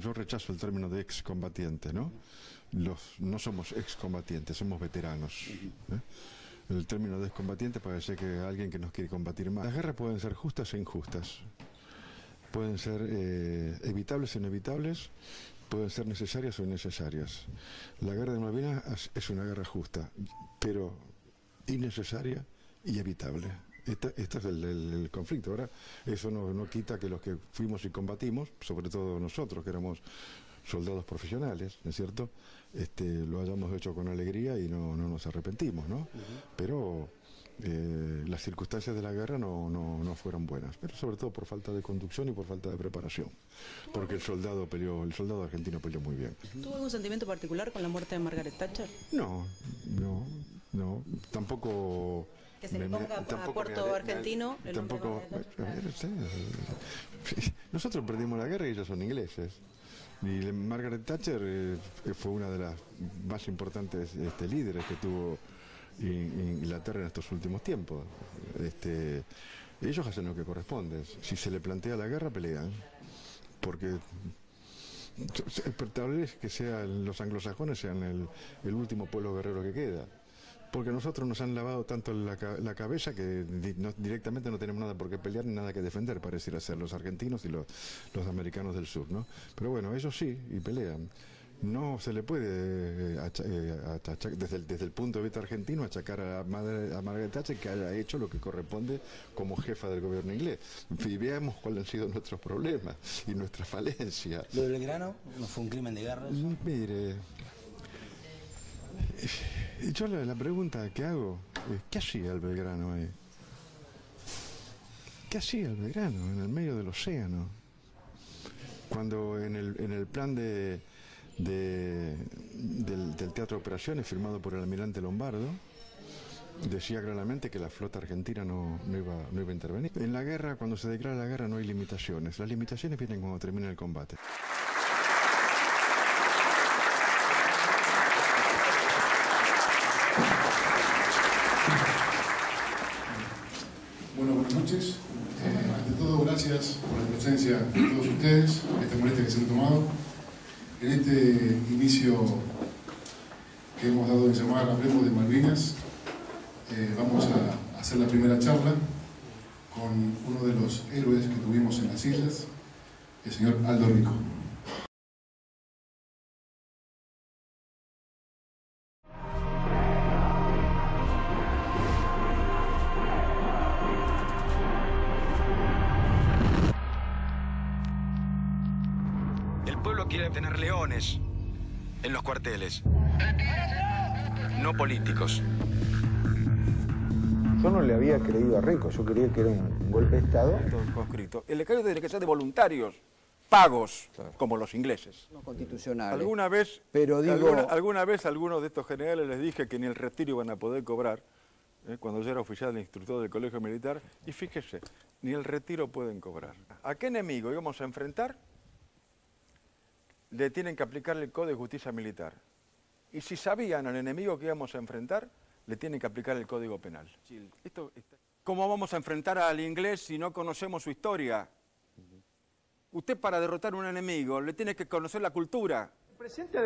Yo rechazo el término de excombatiente, ¿no? No somos excombatientes, somos veteranos. El término de excombatiente parece que alguien que nos quiere combatir más. Las guerras pueden ser justas e injustas. Pueden ser evitables e inevitables, pueden ser necesarias o innecesarias. La guerra de Malvinas es una guerra justa, pero innecesaria y evitable. Este es el conflicto. Ahora, eso no quita que los que fuimos y combatimos, sobre todo nosotros que éramos soldados profesionales, ¿no es cierto?, lo hayamos hecho con alegría y no nos arrepentimos, ¿no? Pero las circunstancias de la guerra no fueron buenas, pero sobre todo por falta de conducción y por falta de preparación, porque el soldado argentino peleó muy bien. ¿Tuvo algún sentimiento particular con la muerte de Margaret Thatcher? No, tampoco... Que se le ponga a Puerto Argentino el tampoco, nosotros perdimos la guerra y ellos son ingleses. Y Margaret Thatcher fue una de las más importantes líderes que tuvo Inglaterra en estos últimos tiempos. Ellos hacen lo que corresponde. Si se le plantea la guerra, pelean. Porque tal vez que los anglosajones sean el último pueblo guerrero que queda. Porque nosotros nos han lavado tanto la cabeza que directamente no tenemos nada por qué pelear ni nada que defender, pareciera ser los argentinos y los americanos del sur, ¿no? Pero bueno, ellos sí, y pelean. No se le puede, desde el punto de vista argentino, achacar a Margaret Thatcher que haya hecho lo que corresponde como jefa del gobierno inglés. Y veamos cuáles han sido nuestros problemas y nuestras falencias. ¿Lo de Belgrano no fue un crimen de guerra? Mire... Yo la pregunta que hago es, ¿qué hacía el Belgrano ahí? ¿Qué hacía el Belgrano en el medio del océano? Cuando en el plan del Teatro de Operaciones firmado por el almirante Lombardo decía claramente que la flota argentina no iba a intervenir. En la guerra, cuando se declara la guerra, no hay limitaciones. Las limitaciones vienen cuando termina el combate. Bueno, buenas noches. Ante todo, gracias por la presencia de todos ustedes, esta molestia que se han tomado. En este inicio que hemos dado en llamar Hablemos de Malvinas, vamos a hacer la primera charla con uno de los héroes que tuvimos en las islas, el señor Aldo Rico. Quiere tener leones en los cuarteles, no políticos. Yo no le había creído a Rico, yo creía que era un golpe de Estado. Conscripto. El decreto tiene que ser de voluntarios, pagos, claro, como los ingleses. No constitucionales. Alguna vez algunos de estos generales les dije que ni el retiro iban a poder cobrar, cuando yo era oficial de instructor del Colegio Militar, y fíjese, ni el retiro pueden cobrar. ¿A qué enemigo íbamos a enfrentar? Le tienen que aplicar el Código de Justicia Militar. Y si sabían al enemigo que íbamos a enfrentar, le tienen que aplicar el Código Penal. ¿Cómo vamos a enfrentar al inglés si no conocemos su historia? Usted, para derrotar a un enemigo, le tiene que conocer la cultura.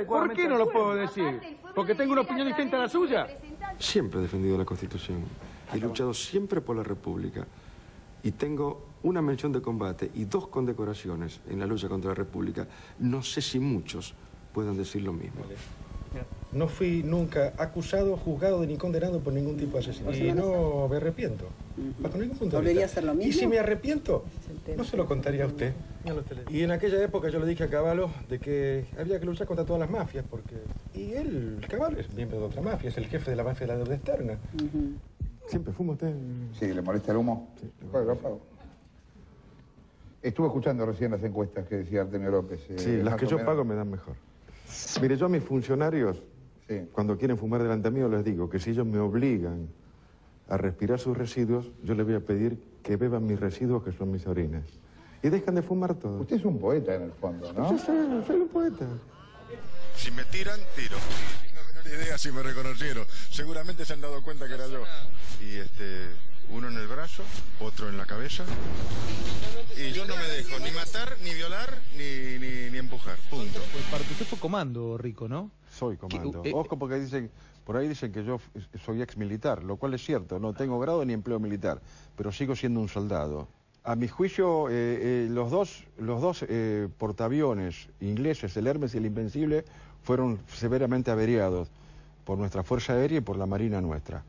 ¿Por qué no lo puedo decir? ¿Porque tengo una opinión distinta a la suya? Siempre he defendido la Constitución. He luchado siempre por la República. Y tengo una mención de combate y 2 condecoraciones en la lucha contra la República. No sé si muchos puedan decir lo mismo. No fui nunca acusado, juzgado ni condenado por ningún tipo de asesinato. Y no me arrepiento. Bajo ningún punto de vista. ¿Volvería a hacer lo mismo? Y si me arrepiento, no se lo contaría a usted. Y en aquella época yo le dije a Cavallo de que había que luchar contra todas las mafias, porque... Y él, Cavallo, es miembro de otra mafia, es el jefe de la mafia de la deuda externa. ¿Siempre fuma usted? Sí, ¿le molesta el humo? Sí. Bueno, lo apago. Estuve escuchando recién las encuestas que decía Artemio López. Sí, las que yo pago me dan mejor. Mire, yo a mis funcionarios, cuando quieren fumar delante mío, les digo que si ellos me obligan a respirar sus residuos, yo les voy a pedir que beban mis residuos, que son mis orines. Y dejan de fumar todo. Usted es un poeta en el fondo, ¿no? Yo soy un poeta. Si me tiran, tiro. No tengo idea si me reconocieron. Seguramente se han dado cuenta que era yo. Y uno en el brazo, otro en la cabeza. Y yo no me dejo ni matar, ni violar, ni empujar. Punto. Pues para usted fue comando, Rico, ¿no? Soy comando. Ojo, porque dicen, por ahí dicen que yo soy ex militar, lo cual es cierto. No tengo grado ni empleo militar, pero sigo siendo un soldado. A mi juicio, los dos portaaviones ingleses, el Hermes y el Invencible, fueron severamente averiados por nuestra Fuerza Aérea y por la Marina nuestra.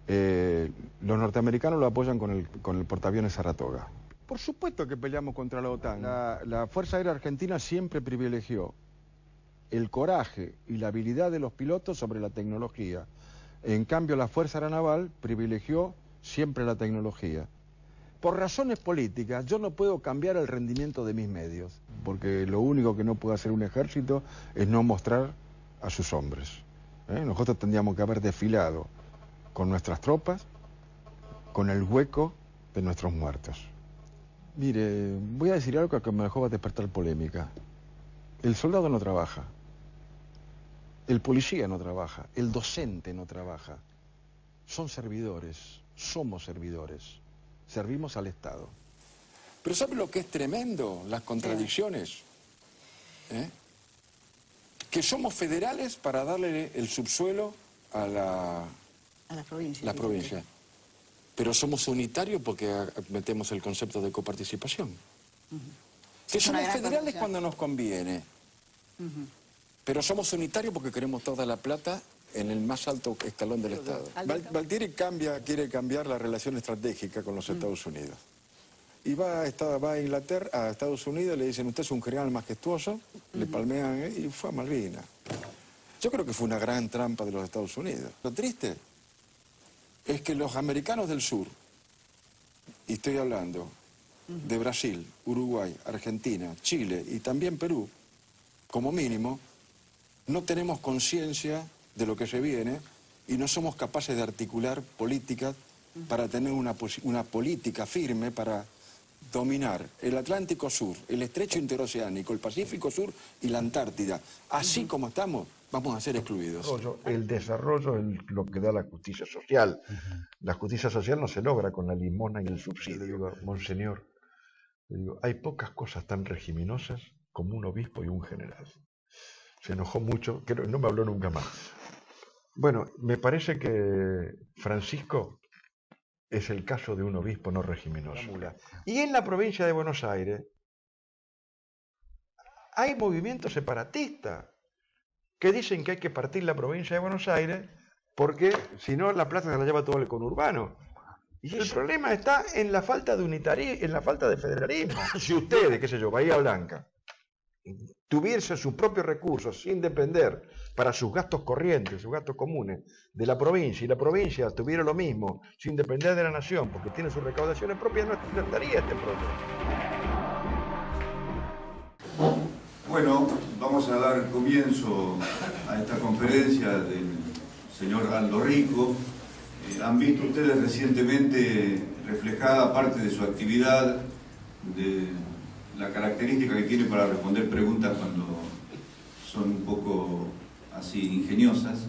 Los norteamericanos lo apoyan con el portaaviones Saratoga. Por supuesto que peleamos contra la OTAN. La Fuerza Aérea Argentina siempre privilegió el coraje y la habilidad de los pilotos sobre la tecnología. En cambio, la Fuerza Aeronaval privilegió siempre la tecnología. Por razones políticas, yo no puedo cambiar el rendimiento de mis medios, porque lo único que no puede hacer un ejército es no mostrar a sus hombres. Nosotros tendríamos que haber desfilado con nuestras tropas, con el hueco de nuestros muertos. Mire, voy a decir algo que me dejó despertar polémica. El soldado no trabaja, el policía no trabaja, el docente no trabaja. Son servidores, somos servidores. Servimos al Estado. Pero ¿sabe lo que es tremendo? Las contradicciones. Que somos federales para darle el subsuelo a la provincia. Pero somos unitarios porque metemos el concepto de coparticipación. Que somos federales cuando nos conviene. Pero somos unitarios porque queremos toda la plata en el más alto escalón del Estado. Valtieri quiere cambiar la relación estratégica con los Estados Unidos. Y va a Inglaterra, a Estados Unidos, le dicen, usted es un general majestuoso, le palmean y fue a Malvinas. Yo creo que fue una gran trampa de los Estados Unidos. Lo triste es que los americanos del sur, y estoy hablando de Brasil, Uruguay, Argentina, Chile y también Perú, como mínimo, no tenemos conciencia de lo que se viene y no somos capaces de articular políticas para tener una política firme para dominar el Atlántico Sur, el Estrecho Interoceánico, el Pacífico Sur y la Antártida. Así como estamos, vamos a ser excluidos. El desarrollo es lo que da la justicia social. La justicia social no se logra con la limosna y el subsidio. Digo, monseñor, hay pocas cosas tan regiminosas como un obispo y un general. Se enojó mucho, no me habló nunca más. Bueno, me parece que Francisco es el caso de un obispo no regiminoso. Y en la provincia de Buenos Aires hay movimientos separatistas que dicen que hay que partir la provincia de Buenos Aires porque si no la plata se la lleva todo el conurbano. Y el problema está en la falta de unitarismo, en la falta de federalismo. Si ustedes, qué sé yo, Bahía Blanca, tuviese sus propios recursos sin depender para sus gastos corrientes, sus gastos comunes de la provincia, y la provincia tuviera lo mismo sin depender de la nación porque tiene sus recaudaciones propias, no estaría este problema. Bueno, vamos a dar comienzo a esta conferencia del señor Aldo Rico. Han visto ustedes recientemente reflejada parte de su actividad, de la característica que tiene para responder preguntas cuando son un poco así ingeniosas.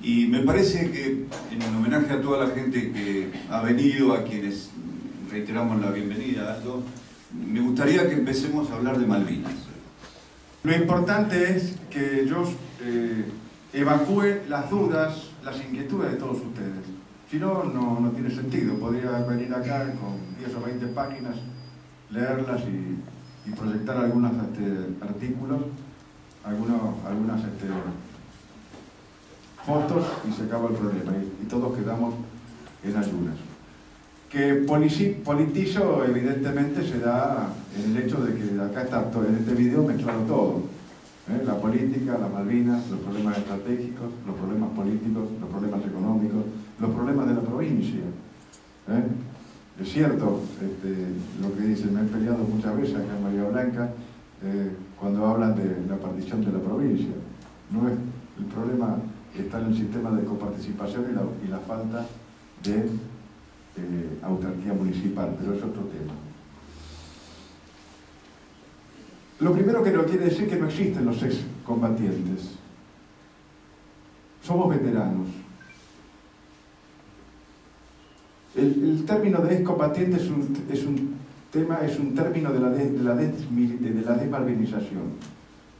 Y me parece que en homenaje a toda la gente que ha venido, a quienes reiteramos la bienvenida, Aldo, me gustaría que empecemos a hablar de Malvinas. Lo importante es que yo evacúe las dudas, las inquietudes de todos ustedes. Si no, no tiene sentido. Podría venir acá con 10 o 20 páginas, leerlas y proyectar algunos artículos, algunas fotos y se acaba el problema. Y todos quedamos en ayunas. Que politizo evidentemente se da en el hecho de que acá está todo, en este video mezclado todo. La política, las Malvinas, los problemas estratégicos, los problemas políticos, los problemas económicos, los problemas de la provincia. Es cierto lo que dicen, me he peleado muchas veces acá en Bahía Blanca cuando hablan de la partición de la provincia. No es, el problema está en el sistema de coparticipación y la falta de autarquía municipal, pero es otro tema. Lo primero que no quiere decir que no existen los excombatientes. Somos veteranos. El término de excombatiente es un término de la desmalvinización.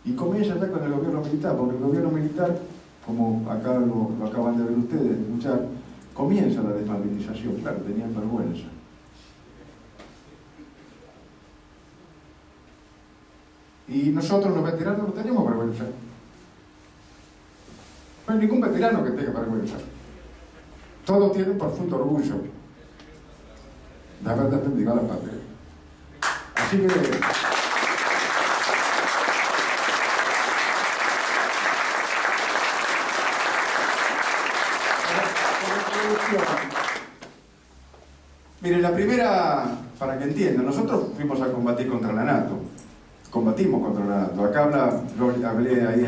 Y comienza ya con el gobierno militar, porque el gobierno militar, como acá lo acaban de ver ustedes, de escuchar, comienza la desmalvinización, claro, tenían vergüenza. Y nosotros los veteranos no tenemos vergüenza. No hay ningún veterano que tenga vergüenza. Todos tienen profundo orgullo de haber defendido a la patria. Así que... Mire, la primera, para que entiendan, nosotros fuimos a combatir contra la NATO. Combatimos contra la NATO. Acá yo hablé ahí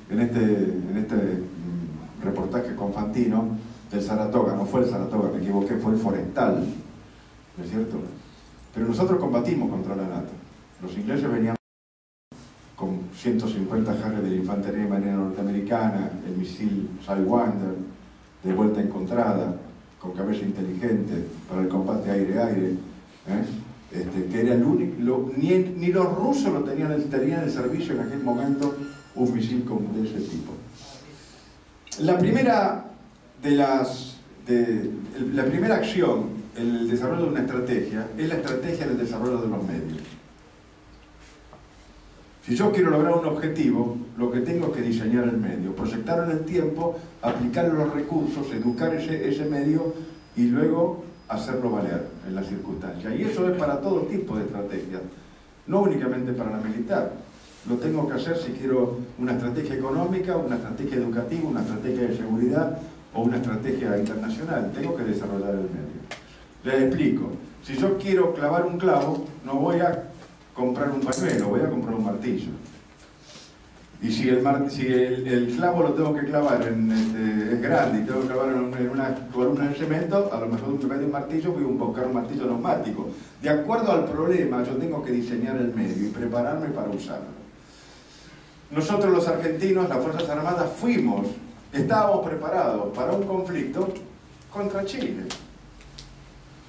en este reportaje con Fantino del Saratoga. No fue el Saratoga, me equivoqué, fue el Forestal, ¿no es cierto? Pero nosotros combatimos contra la NATO. Los ingleses venían con 150 Harrier de la Infantería de Marina Norteamericana, el misil Sidewinder, de vuelta encontrada, con cabeza inteligente para el combate aire-aire, que era el único, ni los rusos lo tenían el servicio en aquel momento, un misil de ese tipo. La primera acción, el desarrollo de una estrategia, es la estrategia del desarrollo de los medios. Si yo quiero lograr un objetivo, lo que tengo es que diseñar el medio, proyectarlo en el tiempo, aplicar los recursos, educar ese medio y luego hacerlo valer en las circunstancias. Y eso es para todo tipo de estrategias, no únicamente para la militar. Lo tengo que hacer si quiero una estrategia económica, una estrategia educativa, una estrategia de seguridad o una estrategia internacional. Tengo que desarrollar el medio. Les explico. Si yo quiero clavar un clavo, no voy a comprar un pañuelo, voy a comprar un martillo. Y si el clavo lo tengo que clavar es grande y tengo que clavar en una columna de cemento, a lo mejor en vez de un martillo voy a buscar un martillo neumático. De acuerdo al problema, yo tengo que diseñar el medio y prepararme para usarlo. Nosotros los argentinos, las Fuerzas Armadas, estábamos preparados para un conflicto contra Chile.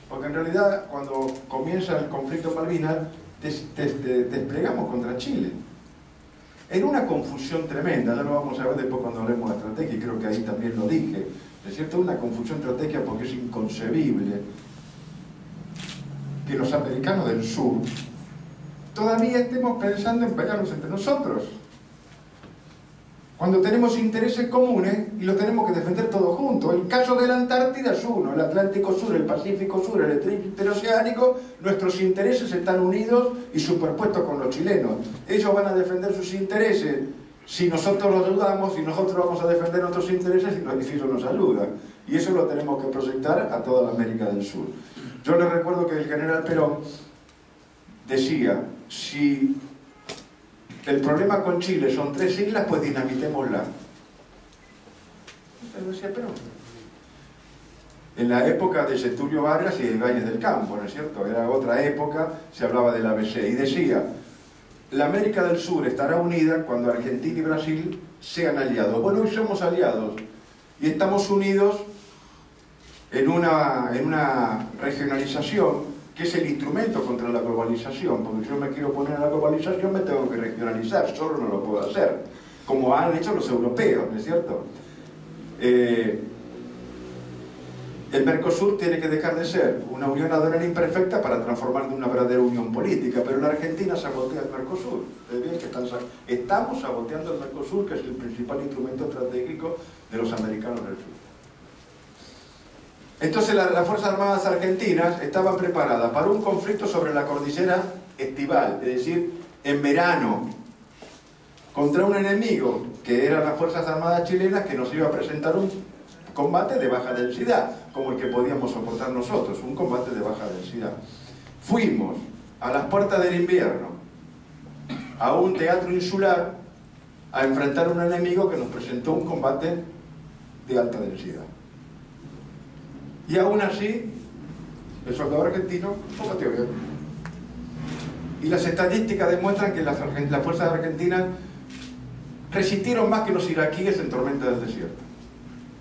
Porque en realidad, cuando comienza el conflicto Malvinas, desplegamos contra Chile. En una confusión tremenda, ya lo vamos a ver después cuando hablemos de estrategia, y creo que ahí también lo dije, ¿es cierto? Una confusión estratégica porque es inconcebible que los americanos del sur todavía estemos pensando en pelearnos entre nosotros. Cuando tenemos intereses comunes y los tenemos que defender todos juntos. El caso de la Antártida es uno, el Atlántico Sur, el Pacífico Sur, el Estrecho Interoceánico, nuestros intereses están unidos y superpuestos con los chilenos. Ellos van a defender sus intereses si nosotros los ayudamos, y nosotros vamos a defender nuestros intereses si ellos nos ayudan. Y eso lo tenemos que proyectar a toda la América del Sur. Yo les recuerdo que el general Perón decía, si el problema con Chile son 3 islas, pues dinamitémosla. Lo decía Perón. En la época de Getúlio Vargas y de Ibáñez del Campo, ¿no es cierto? Era otra época, se hablaba del ABC. Y decía, la América del Sur estará unida cuando Argentina y Brasil sean aliados. Bueno, hoy somos aliados y estamos unidos en una regionalización que es el instrumento contra la globalización, porque si yo me quiero poner a la globalización me tengo que regionalizar, solo no lo puedo hacer, como han hecho los europeos, ¿no es cierto? El Mercosur tiene que dejar de ser una unión aduanera imperfecta para transformarse en una verdadera unión política, pero la Argentina sabotea el Mercosur. Estamos saboteando el Mercosur, que es el principal instrumento estratégico de los americanos del sur. Entonces las Fuerzas Armadas argentinas estaban preparadas para un conflicto sobre la cordillera estival, es decir, en verano, contra un enemigo que eran las Fuerzas Armadas chilenas, que nos iba a presentar un combate de baja densidad, como el que podíamos soportar nosotros, un combate de baja densidad. Fuimos a las puertas del invierno, a un teatro insular, a enfrentar a un enemigo que nos presentó un combate de alta densidad. Y aún así, el soldado argentino combatió bien. Y las estadísticas demuestran que las fuerzas argentinas resistieron más que los iraquíes en tormenta del desierto,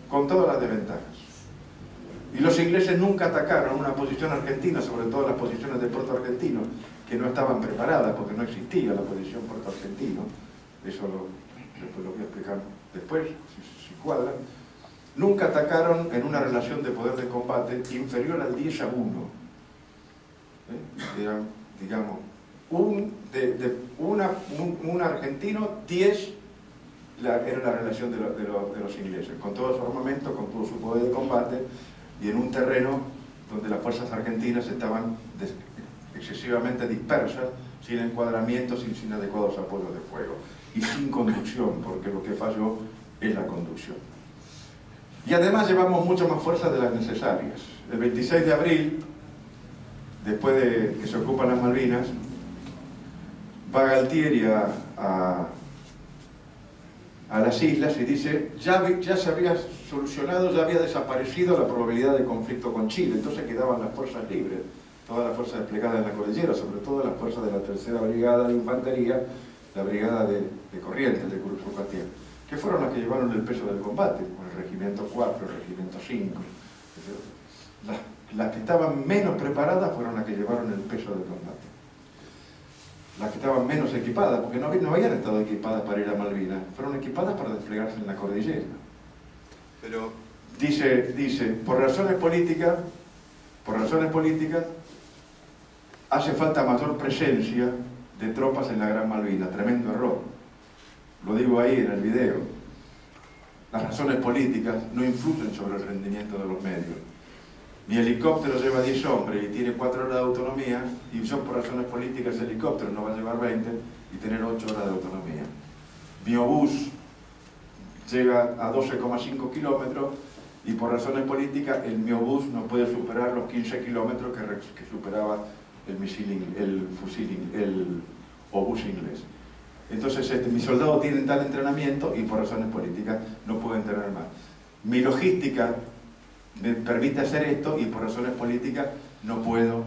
con todas las desventajas. Y los ingleses nunca atacaron una posición argentina, sobre todo las posiciones de Puerto Argentino, que no estaban preparadas porque no existía la posición Puerto Argentino. Eso después lo voy a explicar después, si cuadra. Nunca atacaron en una relación de poder de combate inferior al 10-1. Digamos, un argentino, 10 era la relación de los ingleses, con todo su armamento, con todo su poder de combate, y en un terreno donde las fuerzas argentinas estaban excesivamente dispersas, sin encuadramientos y sin adecuados apoyos de fuego, y sin conducción, porque lo que falló es la conducción. Y además llevamos mucho más fuerza de las necesarias. El 26 de abril, después de que se ocupan las Malvinas, va Galtieri a las islas y dice, ya se había solucionado, ya había desaparecido la probabilidad de conflicto con Chile, entonces quedaban las fuerzas libres, todas las fuerzas desplegadas en la cordillera, sobre todo las fuerzas de la tercera brigada de infantería, la brigada de Corrientes, de Curuzupatía, que fueron las que llevaron el peso del combate, con el regimiento 4, el regimiento 5. Las que estaban menos preparadas fueron las que llevaron el peso del combate. Las que estaban menos equipadas, porque no habían estado equipadas para ir a Malvinas, fueron equipadas para desplegarse en la cordillera. Pero dice, por razones políticas, hace falta mayor presencia de tropas en la Gran Malvina. Tremendo error. Lo digo ahí en el video. Las razones políticas no influyen sobre el rendimiento de los medios. Mi helicóptero lleva 10 hombres y tiene 4 horas de autonomía, y yo por razones políticas el helicóptero no va a llevar 20 y tener 8 horas de autonomía. Mi obús llega a 12,5 kilómetros y por razones políticas el miobús no puede superar los 15 kilómetros que superaba el obús inglés. Entonces mis soldados tienen tal entrenamiento y por razones políticas no pueden tener más. Mi logística me permite hacer esto y por razones políticas no puedo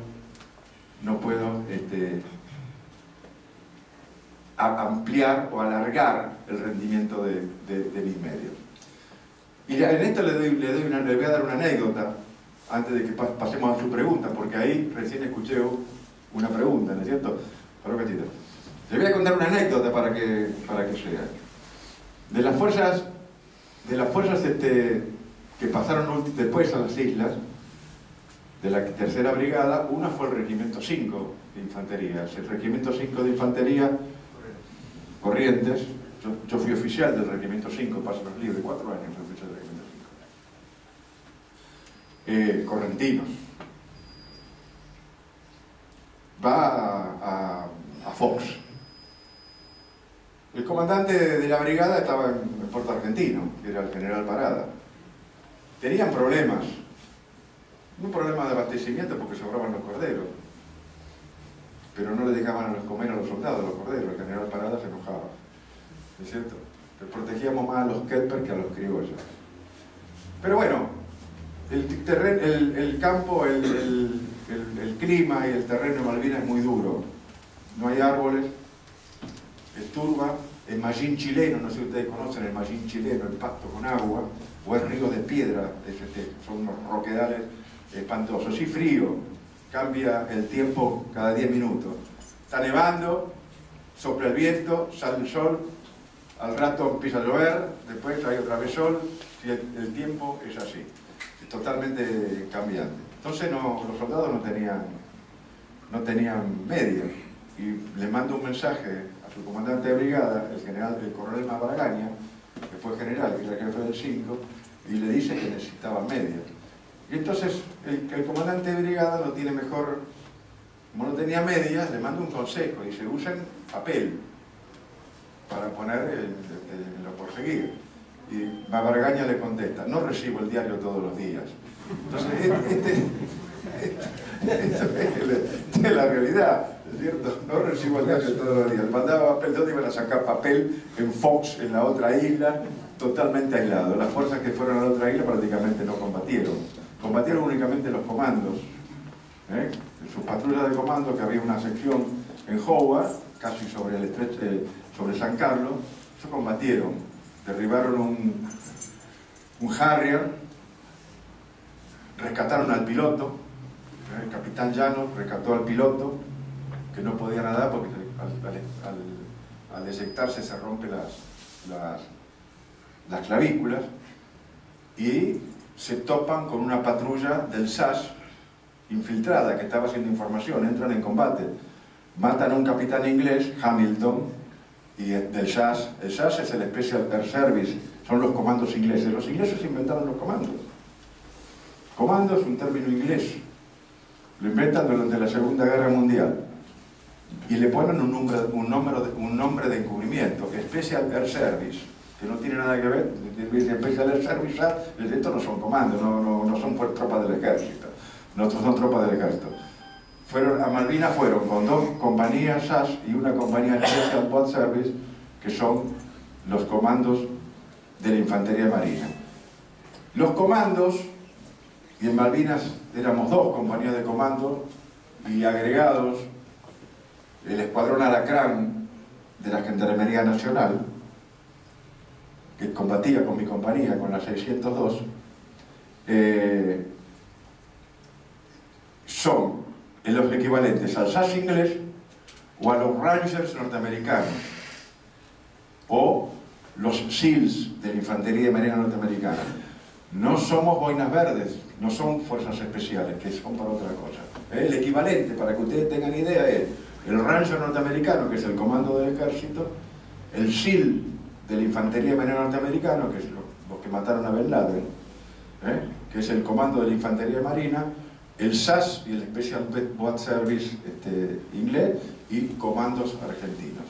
ampliar o alargar el rendimiento de mis medios. Y en esto le voy a dar una anécdota antes de que pasemos a su pregunta, porque ahí recién escuché una pregunta, ¿no es cierto? Para un cachito. Le voy a contar una anécdota para que sea. De las fuerzas que pasaron después a las islas, de la tercera brigada, una fue el regimiento 5 de infantería. El regimiento 5 de infantería, Corrientes, yo fui oficial del regimiento 5, Pasos Libres, 4 años fui oficial del regimiento 5. Correntinos. Va a Fox. El comandante de la brigada estaba en Puerto Argentino, que era el general Parada. Tenían problemas. Un problema de abastecimiento porque sobraban los corderos. Pero no le dejaban comer a los soldados los corderos. El general Parada se enojaba. ¿Es cierto? Pero protegíamos más a los kelpers que a los criollos. Pero bueno, el campo, el clima y el terreno de Malvinas es muy duro. No hay árboles, es turba, el mallín chileno, no sé si ustedes conocen el mallín chileno, el pasto con agua, o el río de piedra, son unos roquedales espantosos. Y frío, cambia el tiempo cada 10 minutos. Está nevando, sopla el viento, sale el sol, al rato empieza a llover, después hay otra vez sol, y el tiempo es así, es totalmente cambiante. Entonces los soldados no tenían medios, y le mando un mensaje a su comandante de brigada, el coronel Mabaragaña, que fue general, que era el jefe del 5, y le dice que necesitaba medios. Y entonces el comandante de brigada lo tiene mejor, como no tenía medias, le manda un consejo, dice, usen papel para poner en lo por seguir. Y Mabaragaña le contesta, no recibo el diario todos los días. Entonces, esta es la realidad, ¿es cierto? No recibo el diario todos los días. Mandaba papel, ¿dónde iban a sacar papel? En Fox, en la otra isla, totalmente aislado. Las fuerzas que fueron a la otra isla prácticamente no combatieron. Combatieron únicamente los comandos. En sus patrullas de comando, que había una sección en Howard, casi sobre el estrecho, sobre San Carlos, ellos combatieron. Derribaron un Harrier, rescataron al piloto, el capitán Llanos rescató al piloto, que no podía nadar porque al eyectarse se rompen las clavículas, y se topan con una patrulla del SAS infiltrada que estaba haciendo información, entran en combate, matan a un capitán inglés, Hamilton, y del SAS. El SAS es el Special Air Service, son los comandos ingleses. Los ingleses inventaron los comandos. Comando es un término inglés, lo inventan durante la Segunda Guerra Mundial y le ponen un nombre de encubrimiento, Special Air Service, que no tiene nada que ver. Special Air Service, estos no son comandos, no son tropas del ejército, nosotros son tropas del ejército. A Malvinas fueron con 2 compañías SAS y una compañía Special Boat Service, que son los comandos de la Infantería Marina. Los comandos, y en Malvinas éramos 2 compañías de comando y agregados el Escuadrón Alacrán de la Gendarmería Nacional, que combatía con mi compañía, con la 602, son los equivalentes al SAS inglés o a los Rangers norteamericanos o los SEALs de la Infantería Marina Norteamericana. No somos boinas verdes, no son fuerzas especiales, que son para otra cosa. El equivalente, para que ustedes tengan idea, es el Ranger norteamericano, que es el comando del ejército, el SEAL de la Infantería Marina Norteamericana, que es los que mataron a Bin Laden, que es el comando de la Infantería Marina, el SAS y el Special Boat Service inglés, y comandos argentinos.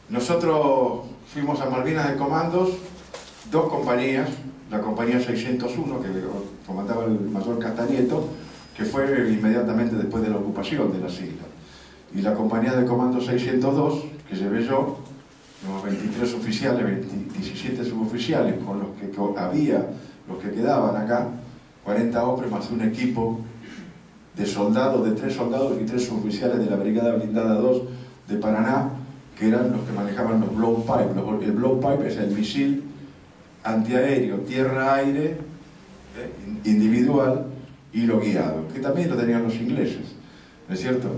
Nosotros fuimos a Malvinas de comandos, 2 compañías, la compañía 601, que comandaba el mayor Castañeto, que fue inmediatamente después de la ocupación de las islas, y la compañía de comando 602, que llevé yo, los 23 oficiales, 17 suboficiales, con los que había, los que quedaban acá, 40 hombres más un equipo de soldados, de 3 soldados y 3 suboficiales de la Brigada Blindada 2 de Paraná, que eran los que manejaban los blow pipe. El blow pipe es el misil antiaéreo, tierra-aire, individual, y lo guiado, que también lo tenían los ingleses, ¿no es cierto?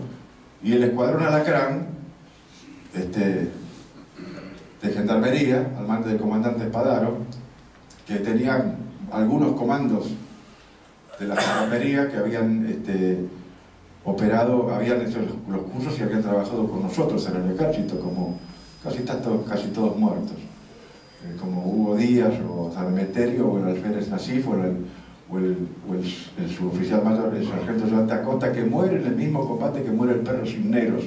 Y el Escuadrón Alacrán, de Gendarmería, al mando del comandante Espadaro, que tenían algunos comandos de la Gendarmería que habían operado, habían hecho los cursos y habían trabajado con nosotros en el ejército, como casi todos muertos, como Hugo Díaz o Salmeterio o el alférez Nasif o el suboficial mayor, el sargento Joan Acosta, que muere en el mismo combate que muere el Perro Cisneros,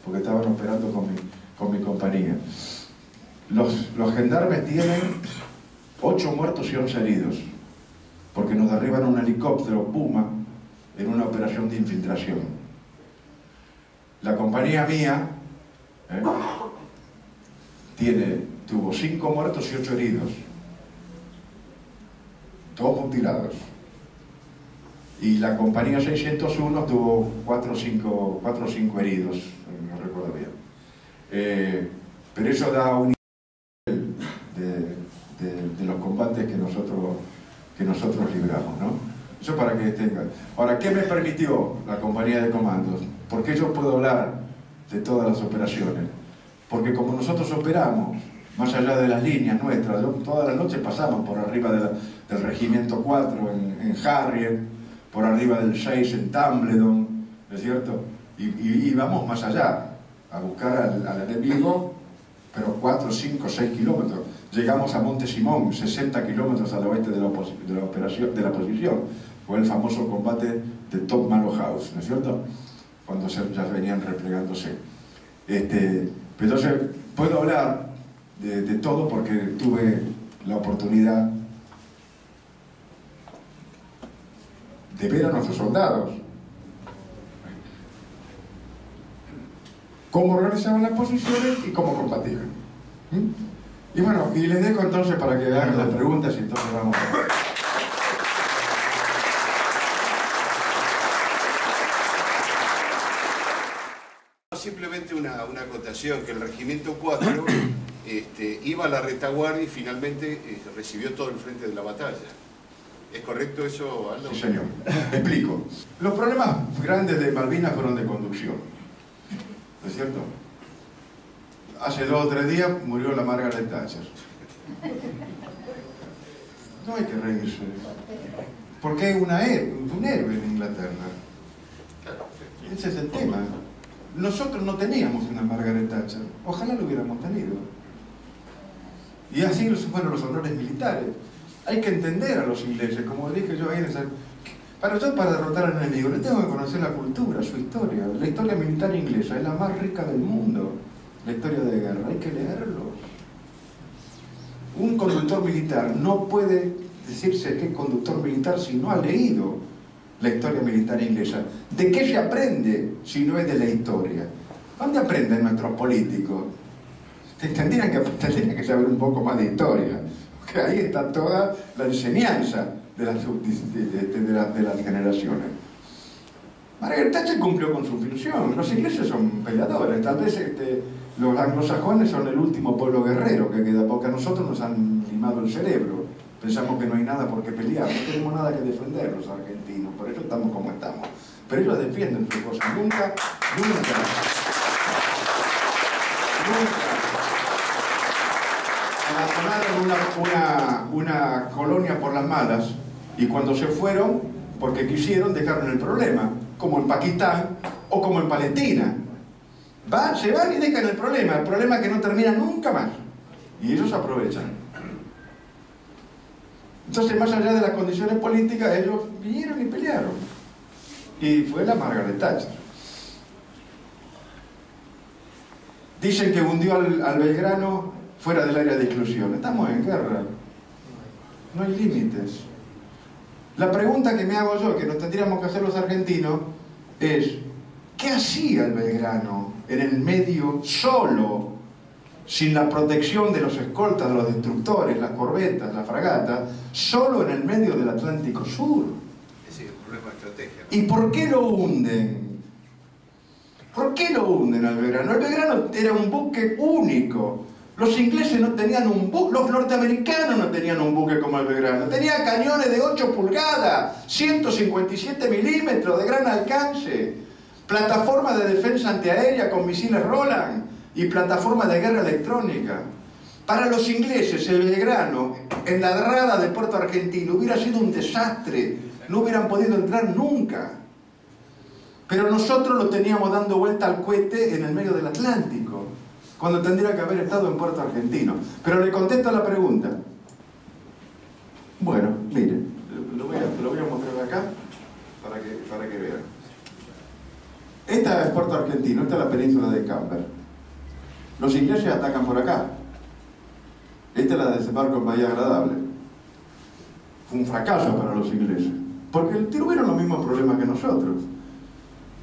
porque estaban operando con mi compañía. Los gendarmes tienen 8 muertos y 11 heridos, porque nos derriban un helicóptero Puma en una operación de infiltración. La compañía mía tuvo 5 muertos y 8 heridos, todos mutilados. Y la compañía 601 tuvo 4 o 5 heridos, no recuerdo bien. Pero eso da un nivel de los combates que nosotros libramos, ¿no? Eso para que tengan. Ahora, ¿qué me permitió la compañía de comandos? ¿Por qué yo puedo hablar de todas las operaciones? Porque como nosotros operamos, más allá de las líneas nuestras, todas las noches pasamos por arriba del Regimiento 4 en Harriet, por arriba del 6 en Tumbledon, ¿no es cierto? Y vamos más allá, a buscar al enemigo, pero 4, 5, 6 kilómetros. Llegamos a Monte Simón, 60 kilómetros al oeste de la posición. Fue el famoso combate de Top Malo House, ¿no es cierto? Cuando ya venían replegándose. Entonces, puedo hablar de todo porque tuve la oportunidad de ver a nuestros soldados cómo organizaban las posiciones y cómo combatían. Y bueno, y les dejo entonces para que hagan las preguntas y entonces vamos a ver. Simplemente una acotación, que el Regimiento 4 iba a la retaguardia y finalmente recibió todo el frente de la batalla. ¿Es correcto eso, Aldo? Sí, señor. Explico. Los problemas grandes de Malvinas fueron de conducción. ¿No es cierto? Hace 2 o 3 días murió la Margaret Thatcher. No hay que reírse. Porque es un héroe en Inglaterra. Ese es el tema. Nosotros no teníamos una Margaret Thatcher. Ojalá lo hubiéramos tenido. Y así fueron los honores militares. Hay que entender a los ingleses, como dije yo ahí en esa... Para derrotar al enemigo, le tengo que conocer la cultura, su historia. La historia militar inglesa es la más rica del mundo. La historia de guerra, hay que leerlo. Un conductor militar no puede decirse que es conductor militar si no ha leído la historia militar inglesa. ¿De qué se aprende si no es de la historia? ¿Dónde aprenden nuestros políticos? Tendrían que saber un poco más de historia, porque ahí está toda la enseñanza de las generaciones. Margaret Thatcher cumplió con su función. Los ingleses son peleadores. Tal vez los anglosajones son el último pueblo guerrero que queda, porque a nosotros nos han limado el cerebro. Pensamos que no hay nada por qué pelear, no tenemos nada que defender los argentinos, por eso estamos como estamos. Pero ellos defienden su cosa. Nunca abandonaron una colonia por las malas, y cuando se fueron, porque quisieron, dejaron el problema, como en Pakistán o como en Palestina. Se van y dejan el problema que no termina nunca más. Y ellos aprovechan. Entonces, más allá de las condiciones políticas, ellos vinieron y pelearon. Y fue la Margaret Thatcher. Dicen que hundió al Belgrano fuera del área de exclusión. Estamos en guerra. No hay límites. La pregunta que me hago yo, que nos tendríamos que hacer los argentinos, es: ¿qué hacía el Belgrano en el medio solo, sin la protección de los escoltas, de los destructores, las corbetas, las fragatas, solo en el medio del Atlántico Sur? Ese es un problema de estrategia, ¿no? ¿Y por qué lo hunden? ¿Por qué lo hunden al Belgrano? El Belgrano era un buque único. Los ingleses no tenían un buque, los norteamericanos no tenían un buque como el Belgrano. Tenía cañones de 8 pulgadas, 157 milímetros de gran alcance, plataforma de defensa antiaérea con misiles Roland y plataforma de guerra electrónica. Para los ingleses, el Belgrano, en la rada de Puerto Argentino, hubiera sido un desastre. No hubieran podido entrar nunca. Pero nosotros lo teníamos dando vuelta al cohete en el medio del Atlántico, cuando tendría que haber estado en Puerto Argentino. Pero le contesto a la pregunta. Bueno, miren, lo voy a mostrar acá para que vean. Esta es Puerto Argentino, esta es la península de Camber. Los ingleses atacan por acá. Esta es la de desembarco en Bahía Agradable. Fue un fracaso para los ingleses, porque tuvieron los mismos problemas que nosotros.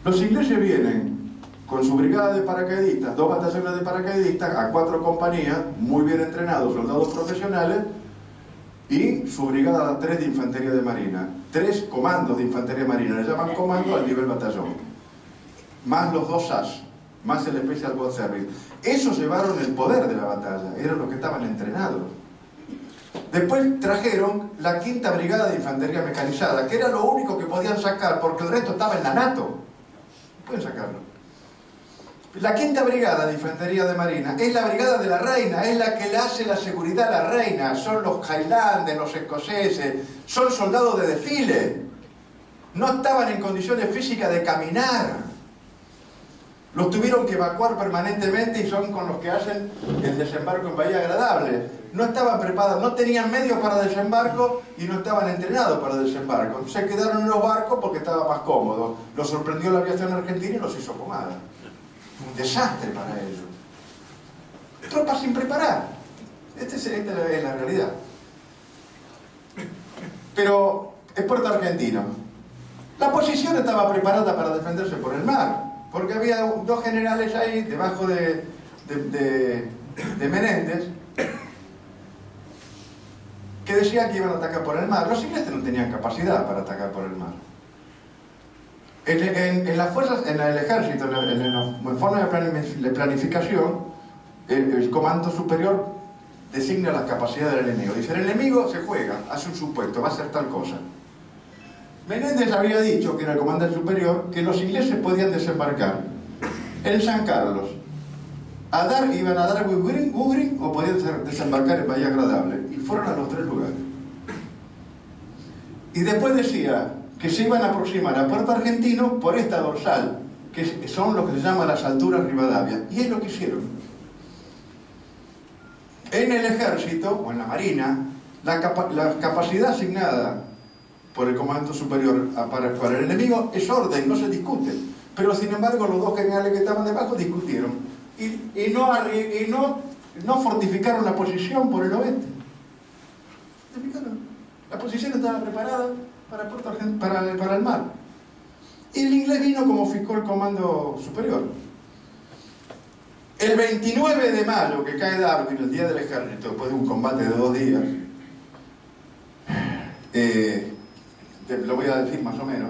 Los ingleses vienen con su brigada de paracaidistas, 2 batallones de paracaidistas, a 4 compañías, muy bien entrenados, soldados profesionales, y su brigada 3 de infantería de marina. 3 comandos de infantería marina, le llaman comando al nivel batallón. Más los 2 SAS, más el Special Boat Service. Esos llevaron el poder de la batalla, eran los que estaban entrenados. Después trajeron la 5ª Brigada de Infantería Mecanizada, que era lo único que podían sacar, porque el resto estaba en la NATO. Pueden sacarlo. La 5ª Brigada de Infantería de Marina es la Brigada de la Reina, es la que le hace la seguridad a la Reina. Son los Highlanders, los escoceses, son soldados de desfile. No estaban en condiciones físicas de caminar. Los tuvieron que evacuar permanentemente y son con los que hacen el desembarco en Bahía Agradable. No estaban preparados, no tenían medios para desembarco y no estaban entrenados para desembarco. Se quedaron en los barcos porque estaba más cómodo. Los sorprendió la aviación argentina y los hizo pomada. Un desastre para ellos. Tropas sin preparar. Esta es la realidad. Pero es Puerto Argentino. La posición estaba preparada para defenderse por el mar, porque había 2 generales ahí debajo de Menéndez que decían que iban a atacar por el mar. Los ingleses no tenían capacidad para atacar por el mar. En las fuerzas, en el ejército, en forma de planificación, el comando superior designa las capacidades del enemigo. Dice, el enemigo se juega, hace un supuesto, va a hacer tal cosa. Menéndez había dicho, que era el comandante superior, que los ingleses podían desembarcar en San Carlos. Iban a dar Gugrin o podían desembarcar en Bahía Agradable. Y fueron a los 3 lugares. Y después decía que se iban a aproximar a Puerto Argentino por esta dorsal, que son lo que se llama las alturas Rivadavia. Y es lo que hicieron. En el ejército, o en la marina, la capacidad asignada por el comandante superior para el enemigo es orden, no se discute. Pero sin embargo los 2 generales que estaban debajo discutieron y no fortificaron la posición por el oeste. La posición estaba preparada para el mar. Y el inglés vino como fijó el comando superior. El 29 de mayo, que cae Darwin, el día del ejército, después de un combate de 2 días, lo voy a decir más o menos,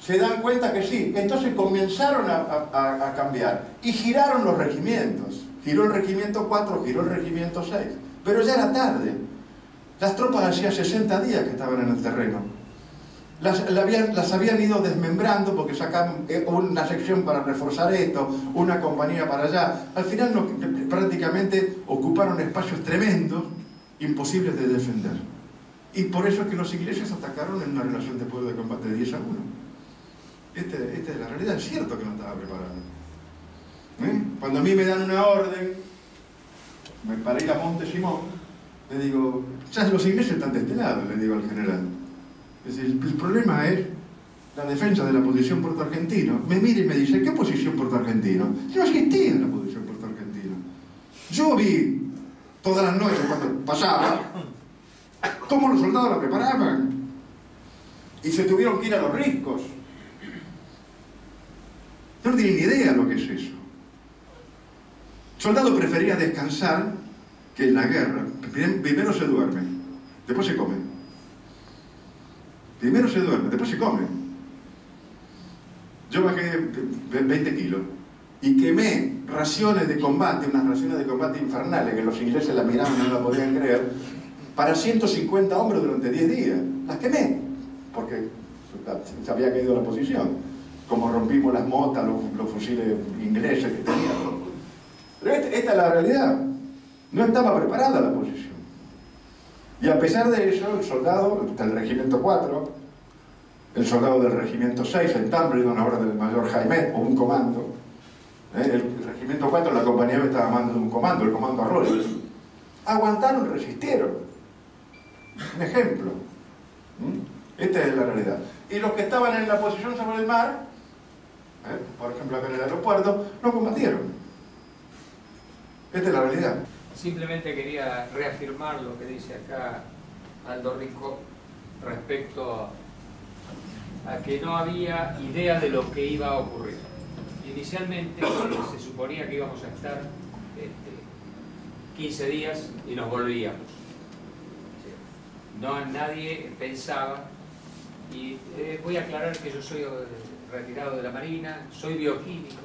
se dan cuenta que sí. Entonces comenzaron a cambiar y giraron los regimientos. Giró el regimiento 4, giró el regimiento 6, pero ya era tarde. Las tropas hacía 60 días que estaban en el terreno. Las habían ido desmembrando porque sacaban una sección para reforzar esto, una compañía para allá. Al final prácticamente ocuparon espacios tremendos, imposibles de defender. Y por eso es que los ingleses atacaron en una relación de poder de combate de 10 a 1. Esta es la realidad. Es cierto que no estaba preparado. Cuando a mí me dan una orden para ir a Monte Simón, le digo, ya los ingleses están de este lado, le digo al general. Es decir, el problema es la defensa de la posición Puerto Argentino. Me mira y me dice, ¿qué posición Puerto Argentino? Yo no existía en la posición Puerto Argentino. Yo vi todas las noches cuando pasaba cómo los soldados la preparaban. Y se tuvieron que ir a los riscos. No tienen ni idea lo que es eso. El soldado prefería descansar que en la guerra. Primero se duerme, después se come. Primero se duerme, después se come. Yo bajé 20 kilos y quemé raciones de combate, unas raciones de combate infernales que los ingleses la miraban y no la podían creer, para 150 hombres durante 10 días. Las quemé, porque se había caído la posición. Como rompimos las motas, los fusiles ingleses que teníamos. Pero esta es la realidad. No estaba preparada la posición. Y a pesar de eso, el soldado del regimiento 4, el soldado del regimiento 6 en Tambridon, ahora del mayor Jaimet, o un comando, el regimiento 4, la compañía me estaba mandando un comando, el comando Arroyo, aguantaron, resistieron. Un ejemplo. Esta es la realidad. Y los que estaban en la posición sobre el mar, por ejemplo acá en el aeropuerto, no combatieron. Esta es la realidad. Simplemente quería reafirmar lo que dice acá Aldo Rico respecto a que no había idea de lo que iba a ocurrir. Inicialmente se suponía que íbamos a estar 15 días y nos volvíamos. No, nadie pensaba, y voy a aclarar que yo soy retirado de la Marina, soy bioquímico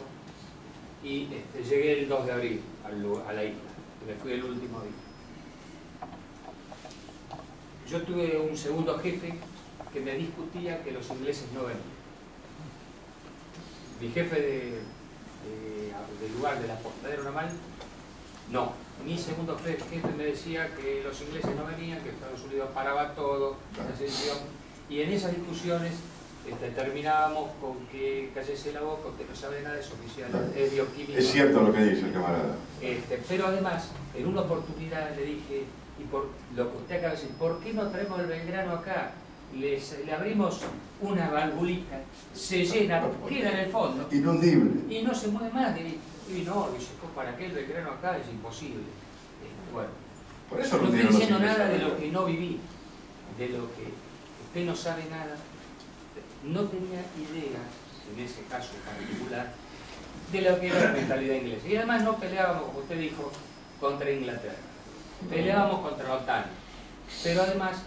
y llegué el 2 de abril a la isla. Me fui el último día. Yo tuve un segundo jefe que me discutía que los ingleses no venían. Mi jefe del lugar de la Postadero Naval, no. Mi segundo jefe me decía que los ingleses no venían, que Estados Unidos paraba todo, la secesión. Y en esas discusiones terminábamos con que cállese la boca, usted no sabe nada, es oficial, es bioquímico. Es cierto lo que dice el camarada. Pero además, en una oportunidad le dije, y por lo que usted acaba de decir, ¿por qué no traemos el Belgrano acá? Le abrimos una valvulita, se llena, queda en el fondo. Inundible. Y no se mueve más. Y no, dice, ¿para qué el Belgrano acá? Es imposible. Bueno, por eso no estoy diciendo nada de lo que no viví, de lo que usted no sabe nada. No tenía idea, en ese caso particular, de lo que era la mentalidad inglesa. Y además no peleábamos, como usted dijo, contra Inglaterra. Peleábamos contra la OTAN. Pero además,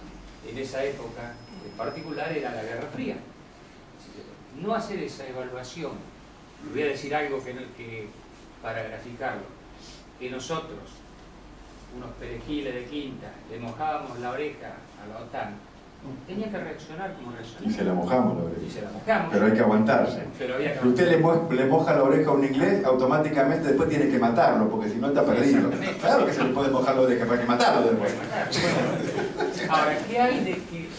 en esa época en particular, era la Guerra Fría. No hacer esa evaluación, voy a decir algo que para graficarlo, que nosotros, unos perejiles de quinta, le mojábamos la oreja a la OTAN, tenía que reaccionar como reaccionaba. Y se la mojamos la oreja. Y se la mojamos. Pero hay que aguantarse. Pero había que Si usted le moja la oreja a un inglés, automáticamente después tiene que matarlo, porque si no está perdido. Claro que se le puede mojar la oreja, pero hay que matarlo después. Ahora, ¿qué hay de que,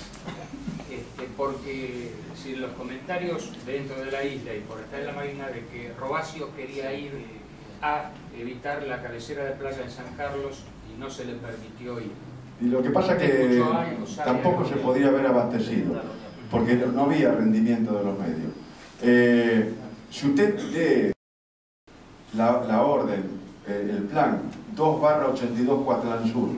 porque si los comentarios dentro de la isla y por estar en la marina de que Robacio quería ir a evitar la cabecera de playa en San Carlos y no se le permitió ir? Y lo que pasa es que tampoco se podía haber abastecido, porque no había rendimiento de los medios. Si usted lee la orden, el plan 2/82 Coatlán Sur,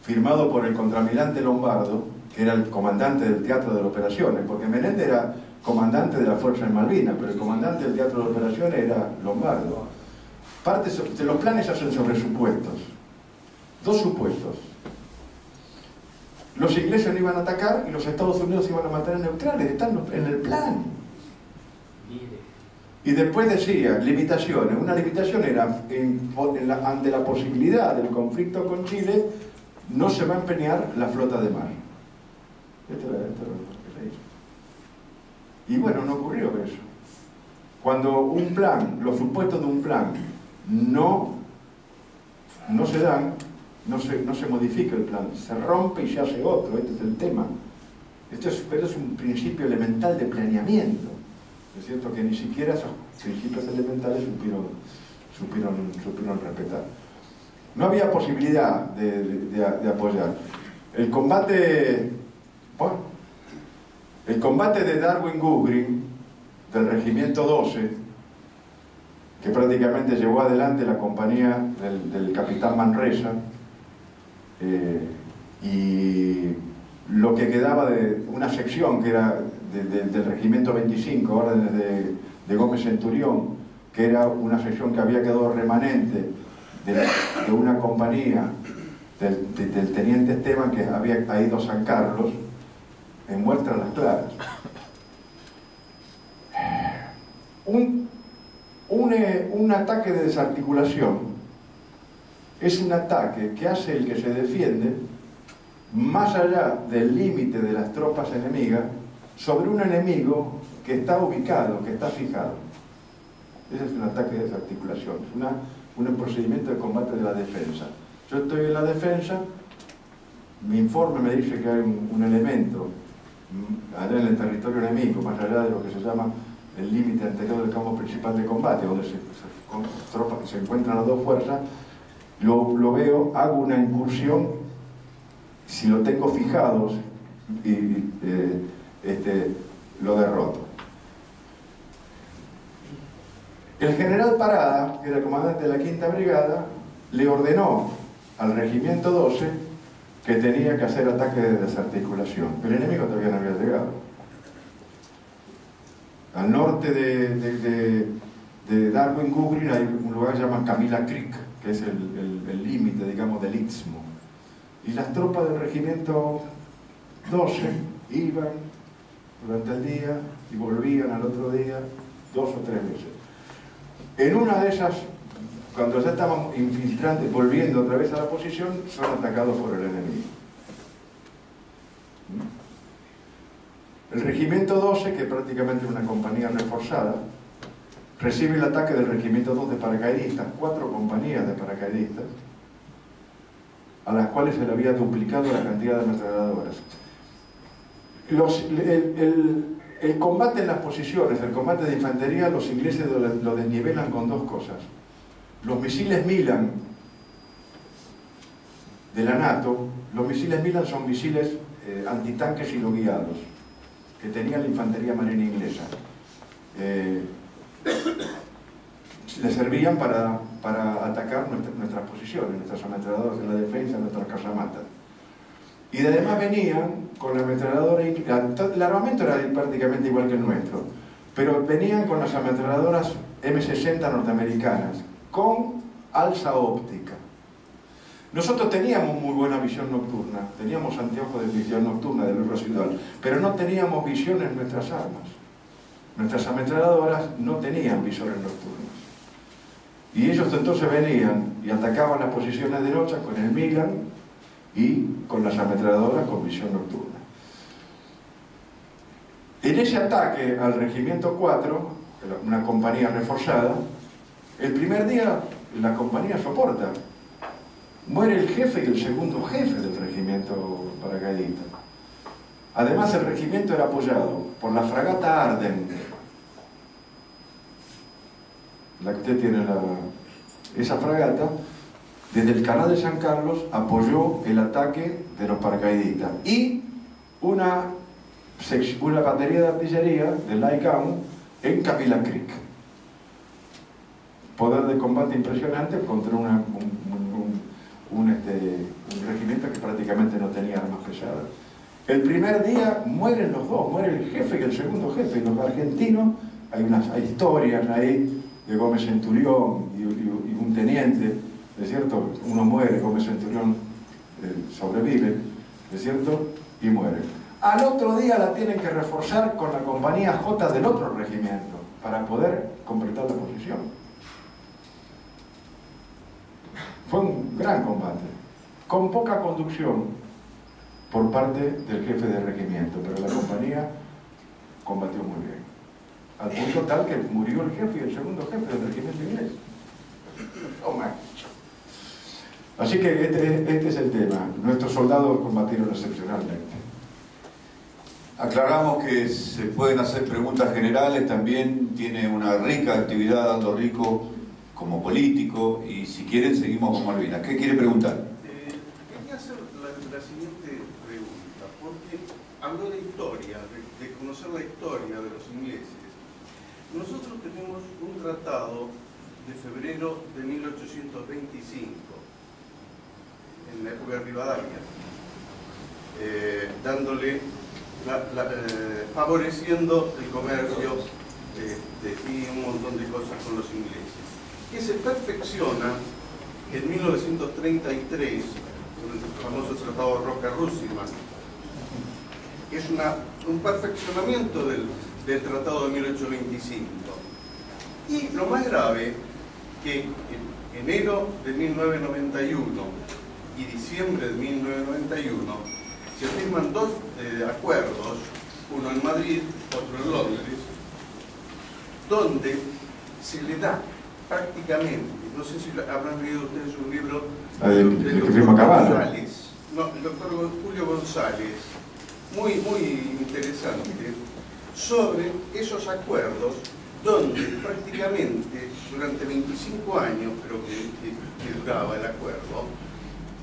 firmado por el contraalmirante Lombardo, que era el comandante del Teatro de Operaciones, porque Menéndez era comandante de la Fuerza en Malvinas, pero el comandante del Teatro de Operaciones era Lombardo. Parte de los planes se hacen sobre supuestos. Dos supuestos. Los ingleses no iban a atacar y los Estados Unidos iban a mantener neutrales. Están en el plan. Y después decía, limitaciones. Una limitación era, ante la posibilidad del conflicto con Chile, no se va a empeñar la flota de mar. Esto era lo que se hizo. Y bueno, no ocurrió eso. Cuando un plan, los supuestos de un plan, no se dan, no se modifica el plan, se rompe y se hace otro. Este es el tema. Pero es un principio elemental de planeamiento. Es cierto que ni siquiera esos principios elementales supieron respetar. No había posibilidad de apoyar. El combate de Darwin-Goodrich, del Regimiento 12, que prácticamente llevó adelante la compañía del capitán Manresa, y lo que quedaba de una sección que era del Regimiento 25, órdenes de Gómez Centurión, que era una sección que había quedado remanente de una compañía del teniente Esteban, que había ido a San Carlos, en muestras las claras. Un ataque de desarticulación es un ataque que hace el que se defiende más allá del límite de las tropas enemigas sobre un enemigo que está ubicado, que está fijado. Ese es un ataque de desarticulación, es un procedimiento de combate de la defensa. Yo estoy en la defensa, mi informe me dice que hay un elemento allá en el territorio enemigo, más allá de lo que se llama el límite anterior del campo principal de combate, donde se encuentran las dos fuerzas. Lo veo, hago una incursión, si lo tengo fijado, lo derroto. El general Parada, que era el comandante de la Quinta Brigada, le ordenó al Regimiento 12 que tenía que hacer ataque de desarticulación. El enemigo todavía no había llegado. Al norte de Darwin-Goodrich hay un lugar que se llama Camila Creek, que es el límite, digamos, del Istmo. Y las tropas del Regimiento 12 iban durante el día y volvían al otro día 2 o 3 veces. En una de esas, cuando ya estaban infiltrantes, volviendo otra vez a la posición, son atacados por el enemigo. El Regimiento 12, que prácticamente es una compañía reforzada, recibe el ataque del Regimiento 2 de paracaidistas, 4 compañías de paracaidistas, a las cuales se le había duplicado la cantidad de ametralladoras. El combate en las posiciones, el combate de infantería, los ingleses lo desnivelan con dos cosas. Los misiles Milan de la NATO, los misiles Milan son misiles antitanques y no guiados, que tenía la infantería marina inglesa. Le servían para atacar nuestras posiciones, nuestras ametralladoras de la defensa, nuestras casamatas. Y además venían con la ametralladora, el armamento era prácticamente igual que el nuestro, pero venían con las ametralladoras M60 norteamericanas, con alza óptica. Nosotros teníamos muy buena visión nocturna, teníamos anteojos de visión nocturna de luz residual, pero no teníamos visión en nuestras armas. Nuestras ametralladoras no tenían visores nocturnos. Y ellos entonces venían y atacaban las posiciones de Rocha con el Milan y con las ametralladoras con visión nocturna. En ese ataque al Regimiento 4, una compañía reforzada, el primer día la compañía soporta. Muere el jefe y el segundo jefe del regimiento paracaidista. Además, el regimiento era apoyado por la fragata Arden, la que usted tiene, esa fragata, desde el canal de San Carlos apoyó el ataque de los paracaidistas, y una batería de artillería del ICAM en Capila Creek. Poder de combate impresionante contra un regimiento que prácticamente no tenía armas pesadas. El primer día mueren los dos, muere el jefe y el segundo jefe. Y los argentinos, hay historias ahí de Gómez Centurión y un teniente, ¿es cierto? Uno muere, Gómez Centurión sobrevive, ¿es cierto? Y muere. Al otro día la tienen que reforzar con la compañía J del otro regimiento para poder completar la posición. Fue un gran combate, con poca conducción por parte del jefe del regimiento, pero la compañía combatió muy bien. Al punto tal que murió el jefe y el segundo jefe del regimiento inglés. Así que este es el tema. Nuestros soldados combatieron excepcionalmente. Aclaramos que se pueden hacer preguntas generales, también tiene una rica actividad Aldo Rico como político, y si quieren seguimos con Malvinas. ¿Qué quiere preguntar? Quería hacer la siguiente pregunta, porque habló de historia, de conocer la historia de los ingleses. Nosotros tenemos un tratado de febrero de 1825, en la época de Rivadavia, favoreciendo el comercio y un montón de cosas con los ingleses, que se perfecciona en 1933 con el famoso Tratado de Roca-Russellman. Es un perfeccionamiento del Tratado de 1825. Y lo más grave, que en enero de 1991 y diciembre de 1991 se firman dos acuerdos, uno en Madrid, otro en Londres, donde se le da prácticamente, no sé si habrán leído ustedes un libro del doctor González, el doctor Julio González, muy interesante, sobre esos acuerdos, donde prácticamente durante 25 años, creo que duraba el acuerdo,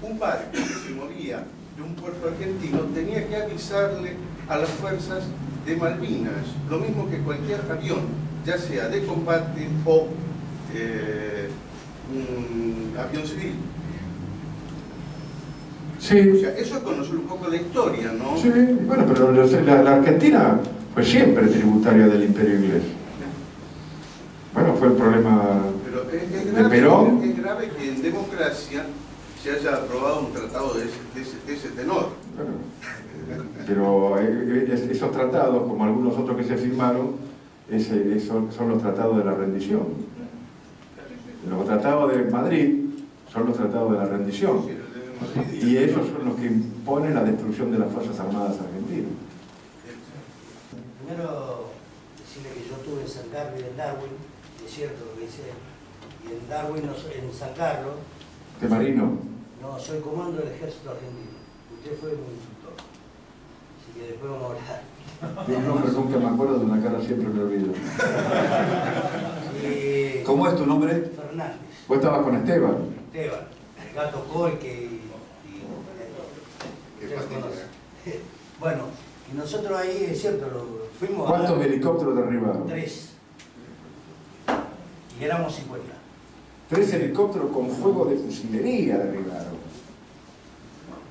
un barco que se movía de un puerto argentino tenía que avisarle a las fuerzas de Malvinas, lo mismo que cualquier avión, ya sea de combate o un avión civil. Sí. O sea, eso es conocer un poco la historia, ¿no? Sí, bueno, pero la Argentina fue siempre tributaria del Imperio Inglés. Bueno, fue el problema de Perón. Es grave que en democracia se haya aprobado un tratado de ese tenor. Bueno, pero esos tratados, como algunos otros que se firmaron, son los tratados de la rendición. Los tratados de Madrid son los tratados de la rendición. Y esos son los que imponen la destrucción de las Fuerzas Armadas argentinas. Primero, decirle que yo estuve en San Carlos y en Darwin, es cierto lo que dice, y en Darwin, en San Carlos... ¿De marino? No, soy comando del ejército argentino. Usted fue mi instructor. Así que después vamos a hablar. Tiene un nombre nunca me acuerdo, de una cara siempre me olvido. ¿Cómo es tu nombre? Fernández. ¿Vos estabas con Esteban? Esteban, el gato Coique bueno, y nosotros ahí, es cierto, fuimos a... ¿Cuántos helicópteros derribaron? 3. Y éramos 50. 3 helicópteros con fuego de fusilería derribaron.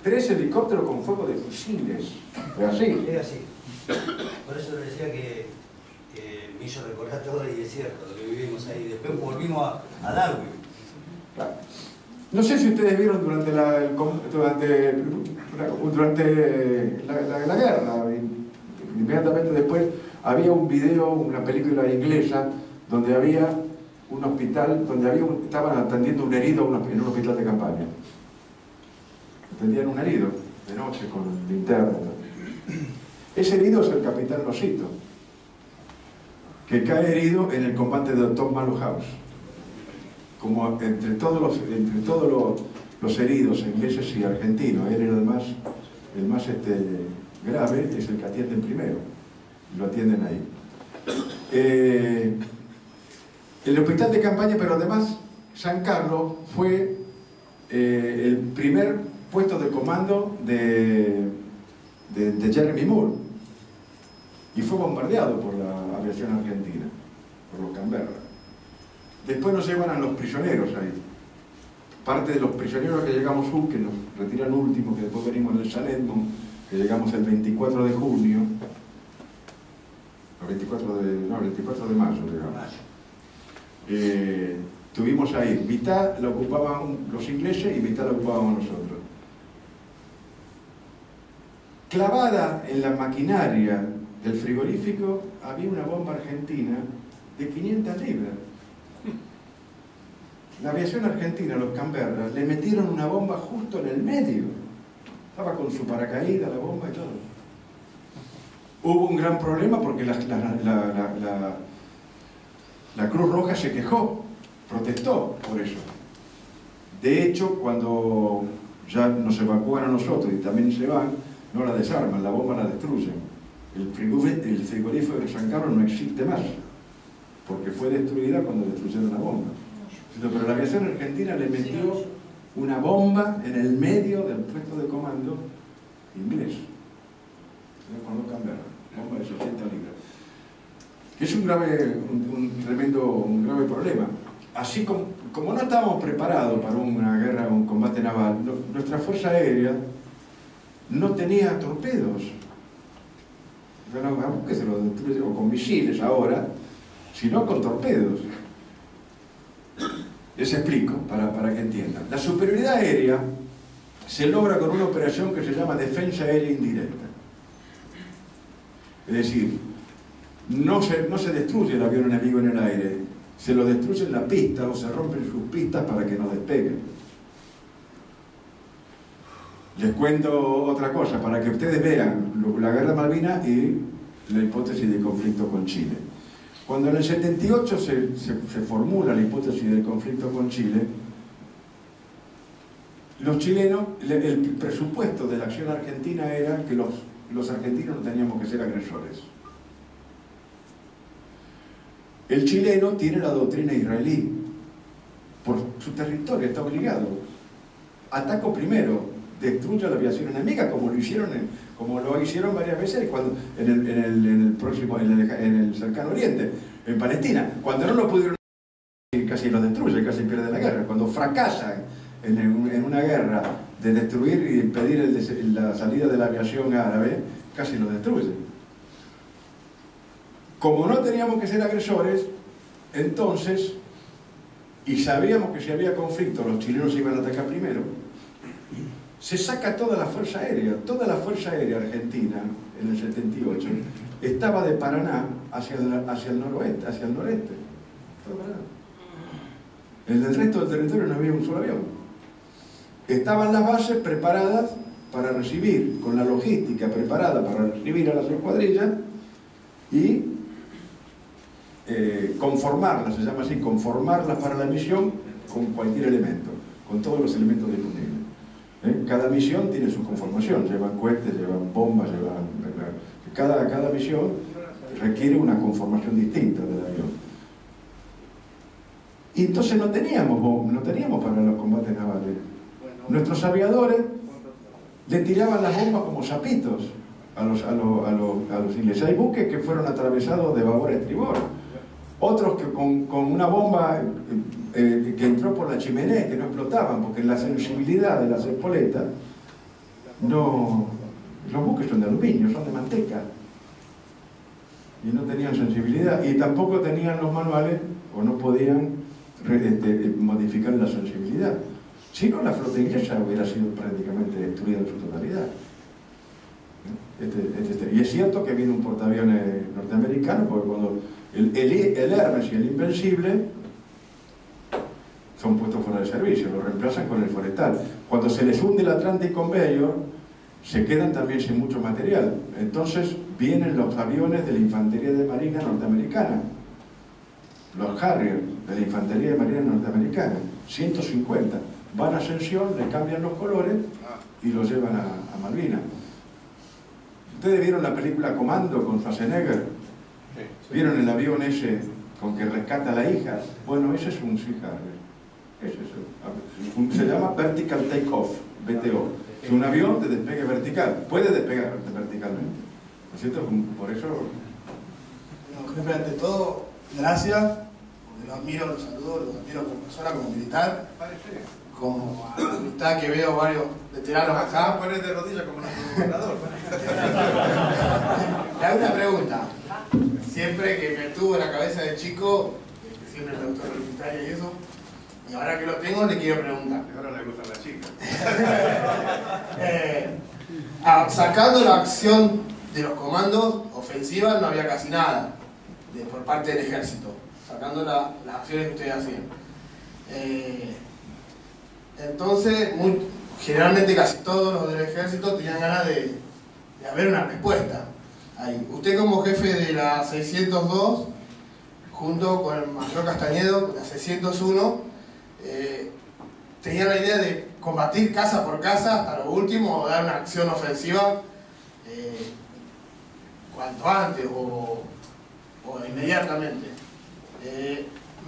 3 helicópteros con fuego de fusiles. ¿Es así? Es así. Por eso le decía que me hizo recordar todo, y es cierto, lo que vivimos ahí. Después volvimos a Darwin. Claro. No sé si ustedes vieron durante la guerra, inmediatamente después, había un video, una película inglesa, donde había un hospital donde estaban atendiendo un herido en un hospital de campaña. Atendían un herido de noche con linterna. Ese herido es el capitán Losito, que cae herido en el combate de Tom Mallow-House. Como entre todos los heridos ingleses y argentinos, él era el más grave, es el que atienden primero, y lo atienden ahí. El hospital de campaña, pero además San Carlos fue el primer puesto de comando de Jeremy Moore, y fue bombardeado por la aviación argentina, por los Canberra. Después nos llevan a los prisioneros ahí. Parte de los prisioneros que llegamos, que nos retiran último, que después venimos en el San Edmund, que llegamos el 24 de junio, el 24 de mayo llegamos. Tuvimos ahí, mitad la ocupaban los ingleses y mitad la ocupábamos nosotros. Clavada en la maquinaria del frigorífico había una bomba argentina de 500 libras. La aviación argentina, los Canberra, le metieron una bomba justo en el medio. Estaba con su paracaídas, la bomba y todo. Hubo un gran problema porque la Cruz Roja se quejó, protestó por eso. De hecho, cuando ya nos evacúan a nosotros y también se van, no la desarman, la bomba la destruyen. El frigorífico de San Carlos no existe más, porque fue destruida cuando destruyeron la bomba. Pero la aviación argentina le metió una bomba en el medio del puesto de comando inglés. Con los Canberra, bomba de 60 libras. Es un grave problema. Así como no estábamos preparados para una guerra, un combate naval, nuestra fuerza aérea no tenía torpedos. Bueno, que se lo destruye, o con misiles ahora, sino con torpedos. Les explico para que entiendan. La superioridad aérea se logra con una operación que se llama defensa aérea indirecta. Es decir, no se destruye el avión enemigo en el aire, se lo destruye en la pista o se rompen sus pistas para que no despeguen. Les cuento otra cosa para que ustedes vean la guerra de Malvinas y la hipótesis de conflicto con Chile. Cuando en el 78 se formula la hipótesis del conflicto con Chile, los chilenos, el presupuesto de la acción argentina era que los argentinos no teníamos que ser agresores. El chileno tiene la doctrina israelí, por su territorio está obligado. Ataco primero, destruye la aviación enemiga, como lo hicieron varias veces en el cercano oriente, en Palestina. Cuando no lo pudieron, casi lo destruye, casi pierde la guerra. Cuando fracasan en una guerra de destruir y impedir la salida de la aviación árabe, casi lo destruyen. Como no teníamos que ser agresores, entonces, y sabíamos que si había conflicto los chilenos iban a atacar primero, se saca toda la fuerza aérea argentina en el 78 estaba de Paraná hacia el noroeste, hacia el noreste. En el resto del territorio no había un solo avión. Estaban las bases preparadas para recibir, con la logística preparada para recibir a las escuadrillas y conformarlas, se llama así, conformarlas para la misión con cualquier elemento, con todos los elementos disponibles. Cada misión tiene su conformación, llevan cohetes, llevan bombas, cada misión requiere una conformación distinta del avión. Y entonces no teníamos para los combates navales. Nuestros aviadores le tiraban las bombas como sapitos a los ingleses. Hay buques que fueron atravesados de babor a estribor, otros que con una bomba que entró por la chimenea que no explotaban, porque la sensibilidad de las espoletas, los buques son de aluminio, son de manteca, y no tenían sensibilidad, y tampoco tenían los manuales, o no podían modificar la sensibilidad. Si no, la flota inglesa hubiera sido prácticamente destruida en su totalidad. Y es cierto que vino un portaaviones norteamericano, porque cuando el Hermes y el Invencible son puestos fuera de servicio, los reemplazan con el forestal. Cuando se les hunde el Atlantic Conveyor, se quedan también sin mucho material. Entonces vienen los aviones de la Infantería de Marina norteamericana, los Harrier de la Infantería de Marina norteamericana, 150. Van a Ascensión, le cambian los colores y los llevan a Malvinas. ¿Ustedes vieron la película Comando con Schwarzenegger? ¿Vieron el avión ese con que rescata a la hija? Bueno, ese es un Sea Harrier. Se llama Vertical Takeoff, VTO. Es un avión de despegue vertical. Puede despegar verticalmente. ¿No es cierto? Por eso... Bueno, jefe, ante todo, gracias. Porque lo admiro, lo saludo, lo admiro como persona, como militar. Como amistad que veo varios veteranos acá. Pones de rodillas como nuestro gobernador. Le hago una pregunta. Siempre que me tuvo en la cabeza de chico, siempre me gustó el militar y eso. Y ahora que lo tengo, le quiero preguntar. Ahora le gustan las chicas. Sacando la acción de los comandos ofensivas, no había casi nada por parte del ejército. Sacando las acciones que ustedes hacían. Entonces, generalmente casi todos los del ejército tenían ganas de haber una respuesta. Ahí. Usted como jefe de la 602, junto con el mayor Castañedo, la 601, tenía la idea de combatir casa por casa hasta lo último, o dar una acción ofensiva cuanto antes o inmediatamente.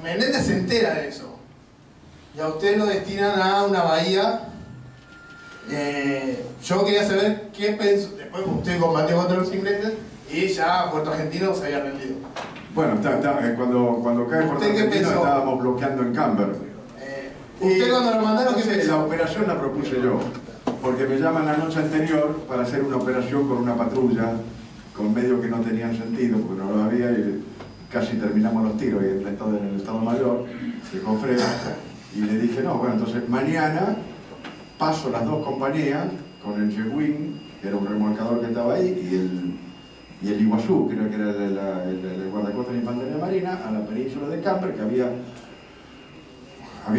Menéndez se entera de eso y a usted lo destinan a una bahía. Yo quería saber qué pensó después que usted combatió contra los ingleses y ya Puerto Argentino se había rendido. Bueno, cuando cae Puerto Argentino estábamos bloqueando en Camber. ¿Usted cuando lo mandaron qué pensó? La operación la propuse yo, porque me llaman la noche anterior para hacer una operación con una patrulla, con medios que no tenían sentido, porque no lo había, y casi terminamos los tiros en el Estado Mayor de Cofre, y le dije, no, bueno, entonces mañana paso las dos compañías con el Jehuín, que era un remolcador que estaba ahí, y el Iguazú, creo que era el guardacostas de la Infantería Marina, a la península de Camber, que había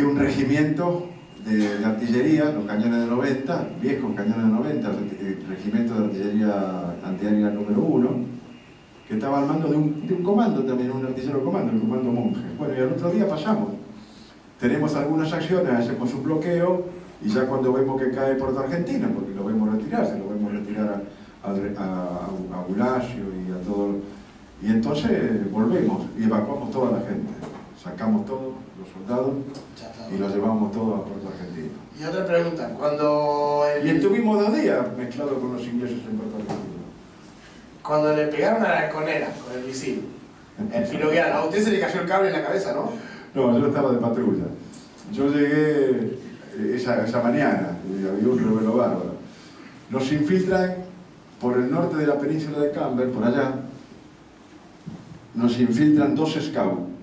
un regimiento de artillería, los cañones de 90, viejos cañones de 90, el regimiento de artillería antiaérea número 1, que estaba al mando de un comando también, un artillero comando, el comando Monje. Bueno, y al otro día pasamos. Tenemos algunas acciones, hacemos un bloqueo, y ya cuando vemos que cae Puerto Argentino, porque lo vemos retirarse, lo vemos retirar a Bulacio y a todo, y entonces volvemos y evacuamos toda la gente. Sacamos todos los soldados y los llevamos todos a Puerto Argentino. Y otra pregunta, cuando... Y estuvimos 2 días mezclados con los ingleses en Puerto Argentino. Cuando le pegaron a la halconera con el misil, el filoguiano, a usted se le cayó el cable en la cabeza, ¿no? No, yo estaba de patrulla. Yo llegué esa mañana y había un revuelo bárbaro. Nos infiltran por el norte de la península de Camber, por allá. Nos infiltran 2 scouts.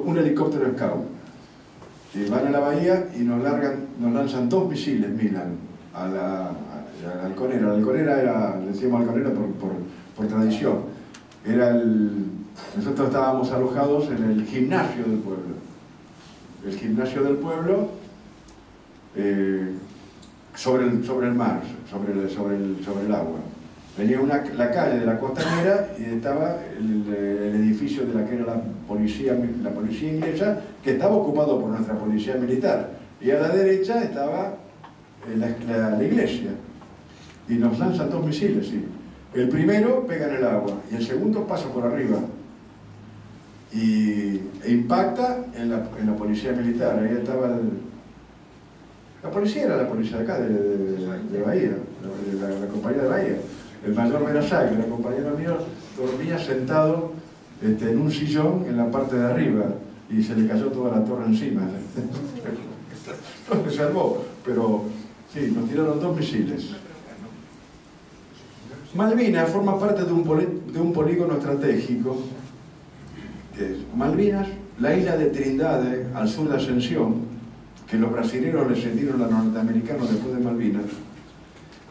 Un helicóptero Scout, y van a la bahía y nos lanzan 2 misiles Milan a la halconera. La halconera era, le decíamos halconera por tradición, nosotros estábamos alojados en el gimnasio del pueblo. El gimnasio del pueblo sobre el mar, sobre el agua. Venía la calle de la costanera y estaba el edificio de la que era la policía inglesa, que estaba ocupado por nuestra policía militar. Y a la derecha estaba la iglesia. Y nos lanzan 2 misiles, sí. El primero pega en el agua y el segundo pasa por arriba. E impacta en la policía militar. Ahí estaba la policía era la policía de acá, de Bahía, la compañía de Bahía. El mayor Verasay, que era compañero mío, dormía sentado en un sillón en la parte de arriba y se le cayó toda la torre encima. No se salvó, pero sí, nos tiraron 2 misiles. Malvinas forma parte de un polígono estratégico, que es Malvinas, la isla de Trindade, al sur de Ascensión, que los brasileños le cedieron a los norteamericanos después de Malvinas,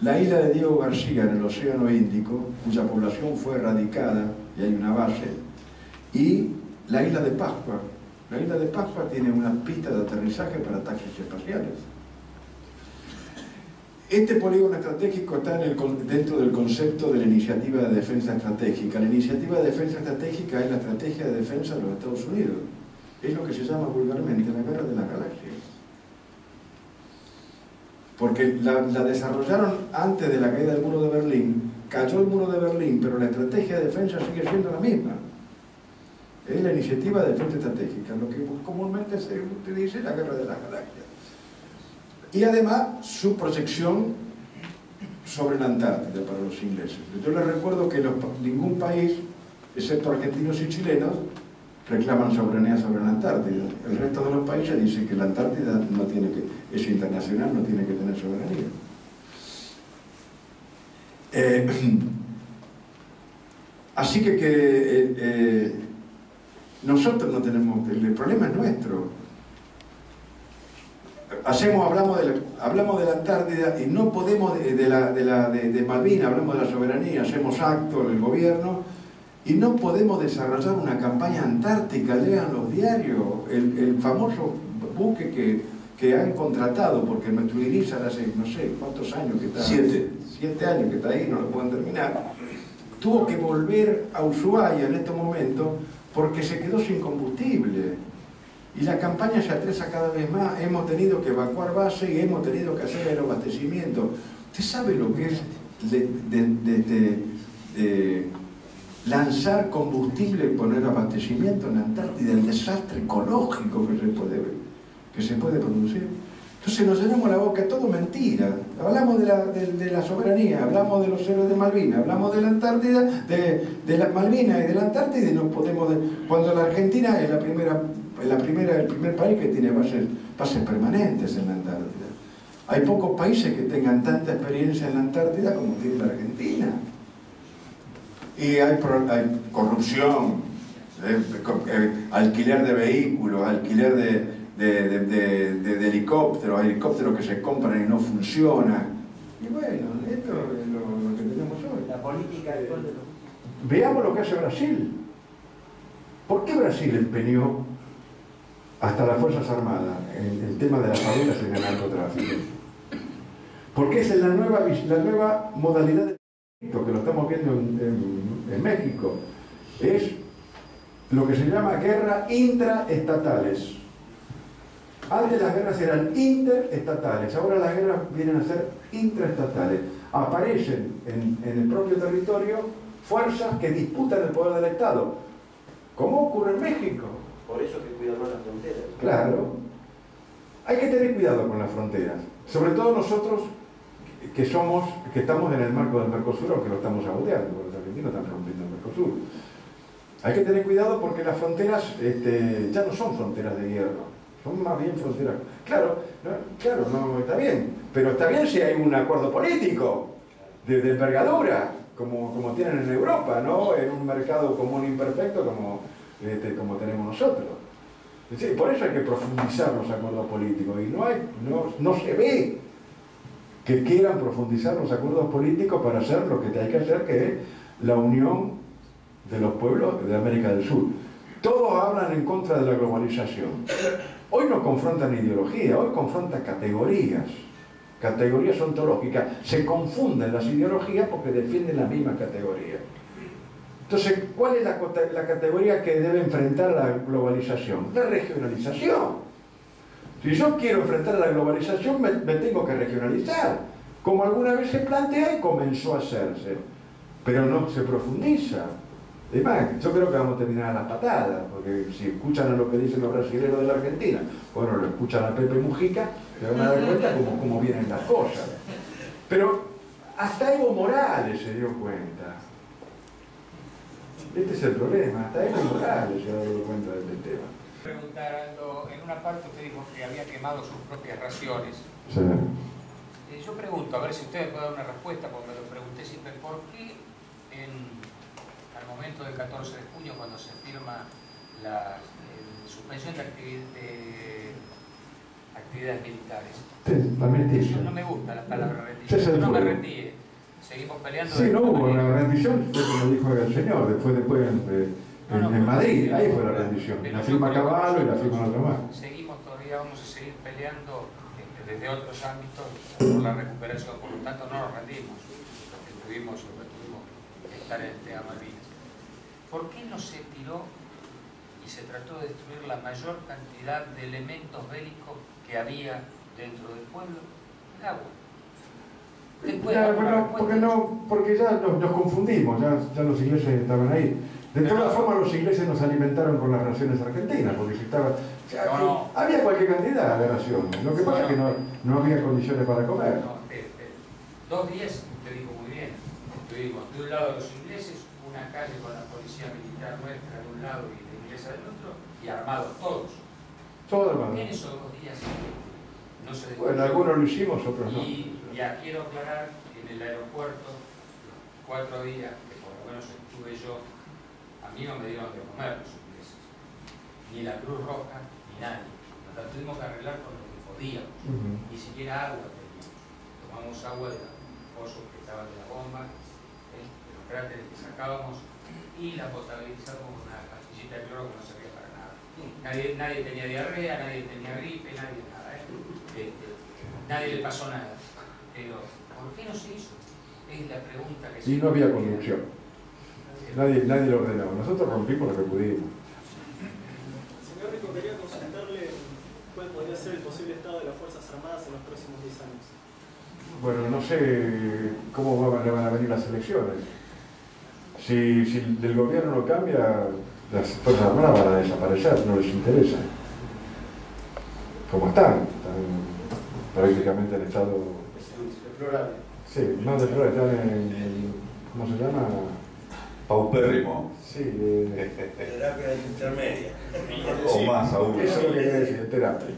la isla de Diego García en el Océano Índico, cuya población fue erradicada y hay una base, y la isla de Pascua, La isla de Pascua tiene una pista de aterrizaje para taxis espaciales. Este polígono estratégico está dentro del concepto de la iniciativa de defensa estratégica. La iniciativa de defensa estratégica es la estrategia de defensa de los Estados Unidos. Es lo que se llama vulgarmente la guerra de las galaxias. Porque la desarrollaron antes de la caída del muro de Berlín, cayó el muro de Berlín, pero la estrategia de defensa sigue siendo la misma. Es la iniciativa de defensa estratégica, lo que comúnmente se dice la guerra de las galaxias. Y además su proyección sobre la Antártida para los ingleses. Yo les recuerdo que ningún país, excepto argentinos y chilenos, reclaman soberanía sobre la Antártida. El resto de los países dicen que la Antártida no tiene que, es internacional, no tiene que tener soberanía. Así que nosotros no tenemos, el problema es nuestro. Hablamos de la Antártida y no podemos, de Malvinas, hablamos de la soberanía, hacemos actos el gobierno y no podemos desarrollar una campaña antártica. Lean los diarios, el famoso buque que han contratado, porque nuestro Irizar hace no sé cuántos años que está, 7 años que está ahí, no lo pueden terminar, tuvo que volver a Ushuaia en estos momentos porque se quedó sin combustible. Y la campaña se atrasa cada vez más, hemos tenido que evacuar base y hemos tenido que hacer el abastecimiento. ¿Usted sabe lo que es lanzar combustible y poner abastecimiento en la Antártida? El desastre ecológico que se puede producir. Entonces nos llenamos la boca, todo mentira. Hablamos de la soberanía, hablamos de los héroes de Malvinas, hablamos de la Antártida, de las Malvinas y de la Antártida, y no podemos... Cuando la Argentina es el primer país que tiene bases permanentes en la Antártida. Hay pocos países que tengan tanta experiencia en la Antártida como tiene la Argentina. Y hay corrupción, alquiler de vehículos, alquiler de helicópteros que se compran y no funcionan. Y bueno, esto es lo que tenemos hoy. La política actual de los... Veamos lo que hace Brasil. ¿Por qué Brasil empeñó hasta las Fuerzas Armadas en el tema de las favelas en el narcotráfico? Porque es la nueva modalidad de conflicto que lo estamos viendo en México. Es lo que se llama guerra intraestatales. Antes las guerras eran interestatales, ahora las guerras vienen a ser intraestatales. Aparecen en el propio territorio fuerzas que disputan el poder del Estado. ¿Cómo ocurre en México? Por eso que cuidamos las fronteras. Claro. Hay que tener cuidado con las fronteras. Sobre todo nosotros que estamos en el marco del Mercosur, aunque lo estamos saboteando, porque los argentinos están rompiendo el Mercosur. Hay que tener cuidado porque las fronteras ya no son fronteras de hierro. Son más bien fronteras... Claro, no está bien. Pero está bien si hay un acuerdo político de envergadura, como tienen en Europa, ¿no? En un mercado común imperfecto como tenemos nosotros. Por eso hay que profundizar los acuerdos políticos. Y no se ve que quieran profundizar los acuerdos políticos para hacer lo que hay que hacer, que es la unión de los pueblos de América del Sur. Todos hablan en contra de la globalización. Hoy no confrontan ideología, hoy confrontan categorías ontológicas. Se confunden las ideologías porque defienden la misma categoría. Entonces, ¿cuál es la categoría que debe enfrentar la globalización? La regionalización. Si yo quiero enfrentar la globalización, me tengo que regionalizar. Como alguna vez se plantea y comenzó a hacerse. Pero no se profundiza. Además, yo creo que vamos a terminar a las patadas, porque si escuchan a lo que dicen los brasileños de la Argentina, bueno, lo escuchan a Pepe Mujica, se van a dar cuenta cómo vienen las cosas. Pero hasta Evo Morales se dio cuenta. Este es el problema, hasta Evo Morales se ha dado cuenta del tema. Preguntando, en una parte usted dijo que había quemado sus propias raciones. Sí. Yo pregunto, a ver si usted puede dar una respuesta, porque me lo pregunté siempre, ¿por qué al momento del 14 de junio, cuando se firma la suspensión de actividades militares? Sí, no me gusta la palabra rendición, no me rendí. Seguimos peleando. Sí, no hubo una rendición, fue como dijo el señor, después en Madrid, ahí fue la rendición. La firma Cavallo y la firma otra más. Seguimos todavía, vamos a seguir peleando desde otros ámbitos por la recuperación, por lo tanto no nos rendimos, tuvimos que estar en el tema Malvinas. ¿Por qué no se tiró y se trató de destruir la mayor cantidad de elementos bélicos que había dentro del pueblo? Agua. Porque ya nos confundimos, ya los ingleses estaban ahí. De todas formas, los ingleses nos alimentaron con las raciones argentinas, porque había cualquier cantidad de raciones. Lo que pasa es que no había condiciones para comer. 2 días, te digo muy bien, estuvimos de un lado de los ingleses, una calle con la policía militar nuestra de un lado y la inglesa del otro, y armados todos. Todos armados. En esos 2 días no se destruyó. Bueno, algunos lo hicimos, otros no. Y ya quiero aclarar que en el aeropuerto, 4 días, que por lo menos estuve yo, a mí no me dieron de comer los ingleses, ni la Cruz Roja, ni nadie. Nos tuvimos que arreglar con lo que podíamos, ni siquiera agua teníamos. Tomamos agua de los pozos que estaban de la bomba, de los cráteres que sacábamos, y la potabilizamos con una pastillita de cloro que no servía para nada. Nadie tenía diarrea, nadie tenía gripe, nadie nada. Nadie le pasó nada. Pero, ¿por qué no se hizo? Es la pregunta que se... Y no había conducción. Nadie lo ordenaba. Nosotros rompimos lo que pudimos. Señor Rico, quería consultarle cuál podría ser el posible estado de las Fuerzas Armadas en los próximos 10 años. Bueno, no sé cómo van a venir las elecciones. Si el gobierno no cambia, las Fuerzas Armadas van a desaparecer, no les interesa. Como están prácticamente en estado... Deplorable. Sí, no deplorable, están en... ¿Cómo se llama? Paupérrimo. Sí, terapia intermedia. O más aún. Eso es lo que quiere decir, terapia.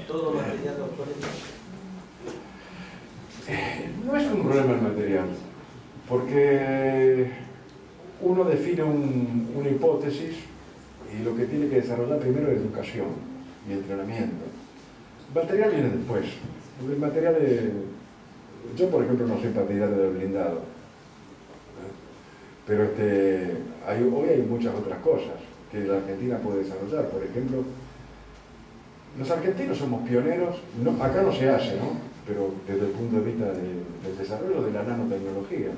Todo material, doctores. No es un problema el material, porque uno define una hipótesis y lo que tiene que desarrollar primero es educación y entrenamiento. El material viene después. El material yo, por ejemplo, no soy partidario del blindado, pero hoy hay muchas otras cosas que la Argentina puede desarrollar. Por ejemplo, los argentinos somos pioneros, acá no se hace, ¿no? Pero desde el punto de vista del desarrollo de la nanotecnología.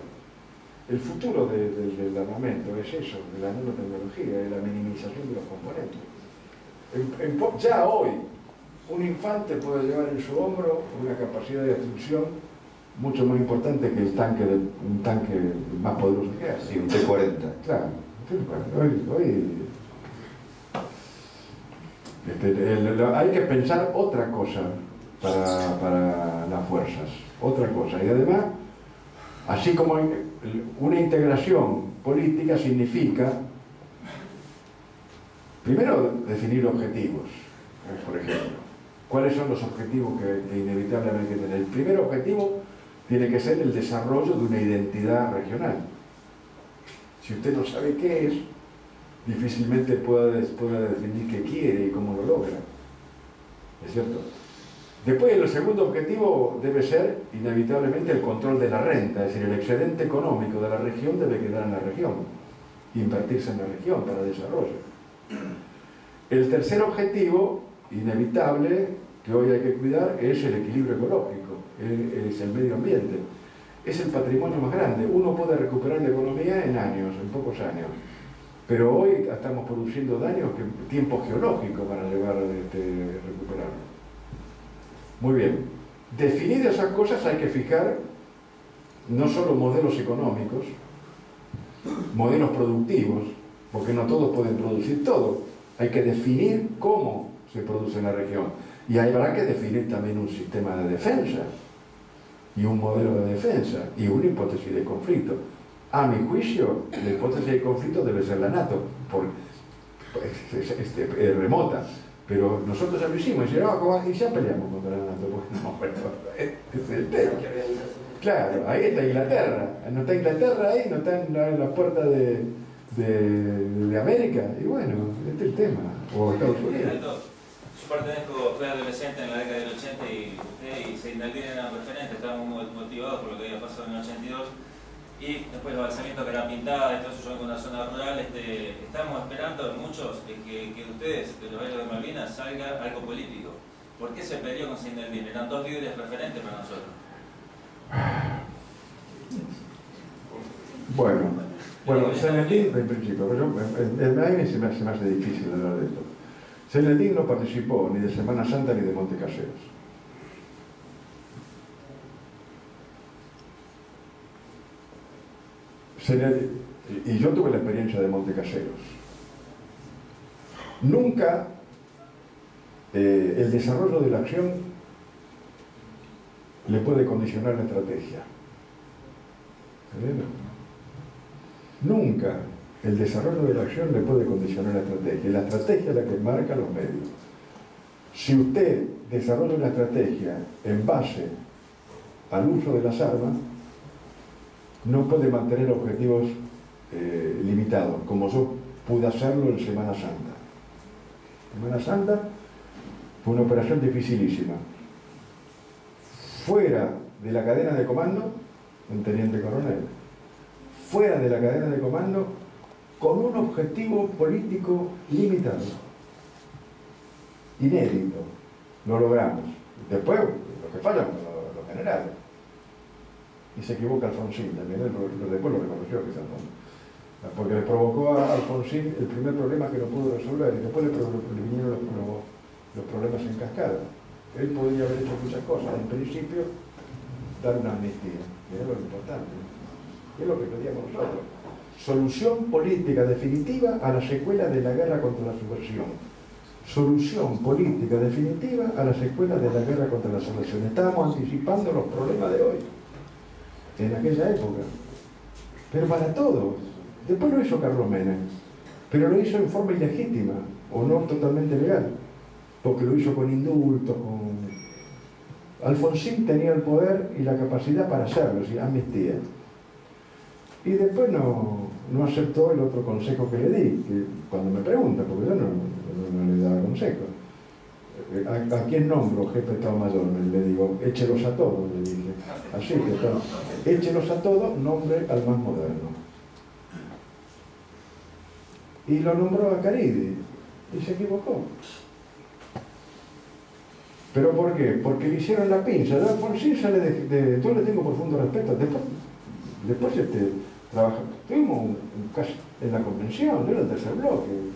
El futuro del armamento es eso, de la nanotecnología, de la minimización de los componentes. Ya hoy, un infante puede llevar en su hombro una capacidad de destrucción mucho más importante que un tanque más poderoso que hace. Sí, un T-40. Claro, hoy hay que pensar otra cosa para las fuerzas, otra cosa. Y además, así como una integración política significa, primero, definir objetivos, por ejemplo. ¿Cuáles son los objetivos que inevitablemente hay que tener? El primer objetivo tiene que ser el desarrollo de una identidad regional. Si usted no sabe qué es, difícilmente pueda definir qué quiere y cómo lo logra. ¿Es cierto? Después, el segundo objetivo debe ser, inevitablemente, el control de la renta, es decir, el excedente económico de la región debe quedar en la región, invertirse en la región para desarrollo. El tercer objetivo, inevitable, que hoy hay que cuidar, es el equilibrio ecológico, es el medio ambiente. Es el patrimonio más grande. Uno puede recuperar la economía en años, en pocos años. Pero hoy estamos produciendo daños tiempo geológico para llevar recuperarlo. Muy bien. Definidas esas cosas hay que fijar no solo modelos económicos, modelos productivos, porque no todos pueden producir todo. Hay que definir cómo se produce en la región. Y habrá que definir también un sistema de defensa y un modelo de defensa y una hipótesis de conflicto. A mi juicio, la hipótesis de conflicto debe ser la NATO, remota. Pero nosotros ya lo hicimos y ya peleamos contra la NATO. Bueno, es el tema. Claro, ahí está Inglaterra. No está Inglaterra ahí, no está en la puerta de América. Y bueno, este es el tema. O Estados Unidos. Yo pertenezco, fui adolescente en la década del 80 y usted y Seidaldín eran referentes, estábamos muy motivados por lo que había pasado en el 82 Y después los alzamientos que era pintada, y todo eso en una zona rural, estamos esperando muchos que de ustedes, de los héroes de Malvinas, salga algo político. ¿Por qué se peleó con Zinedine? Eran dos líderes referentes para nosotros. Bueno, Zinedine, en principio, pero a mí se me hace difícil hablar de esto. Zinedine no participó ni de Semana Santa ni de Montecaseros. Y yo tuve la experiencia de Montecaseros. Nunca el desarrollo de la acción le puede condicionar la estrategia. ¿Entiendes? Nunca el desarrollo de la acción le puede condicionar la estrategia. La estrategia es la que marca los medios. Si usted desarrolla una estrategia en base al uso de las armas, no puede mantener objetivos limitados, como yo pude hacerlo en Semana Santa. Semana Santa fue una operación dificilísima. Fuera de la cadena de comando, un teniente coronel. Fuera de la cadena de comando, con un objetivo político limitado. Inédito. Lo logramos. Después, lo que fallan los generales. Y se equivoca Alfonsín también, después lo reconoció que es Alfonsín. Porque le provocó a Alfonsín el primer problema que no pudo resolver, y después le vinieron los problemas en cascada. Él podría haber hecho muchas cosas, en principio, dar una amnistía, que es lo importante, que es lo que pedíamos nosotros. Solución política definitiva a la secuela de la guerra contra la subversión. Solución política definitiva a la secuela de la guerra contra la subversión. Estábamos anticipando los problemas de hoy, en aquella época, pero para todos. Después lo hizo Carlos Menem, pero lo hizo en forma ilegítima o no totalmente legal, porque lo hizo con indultos, Alfonsín tenía el poder y la capacidad para hacerlo, sin amnistía. Y después no aceptó el otro consejo que le di, que cuando me pregunta, porque yo no le daba consejo. ¿A quién nombro jefe de Estado Mayor? Le digo, échelos a todos, le dije. Así que, échelos a todos, nombre al más moderno. Y lo nombró a Caridi, y se equivocó. ¿Pero por qué? Porque le hicieron la pinza. De Alfonsín sale yo le tengo profundo respeto. Después estuvimos casi en la convención, yo era el tercer bloque.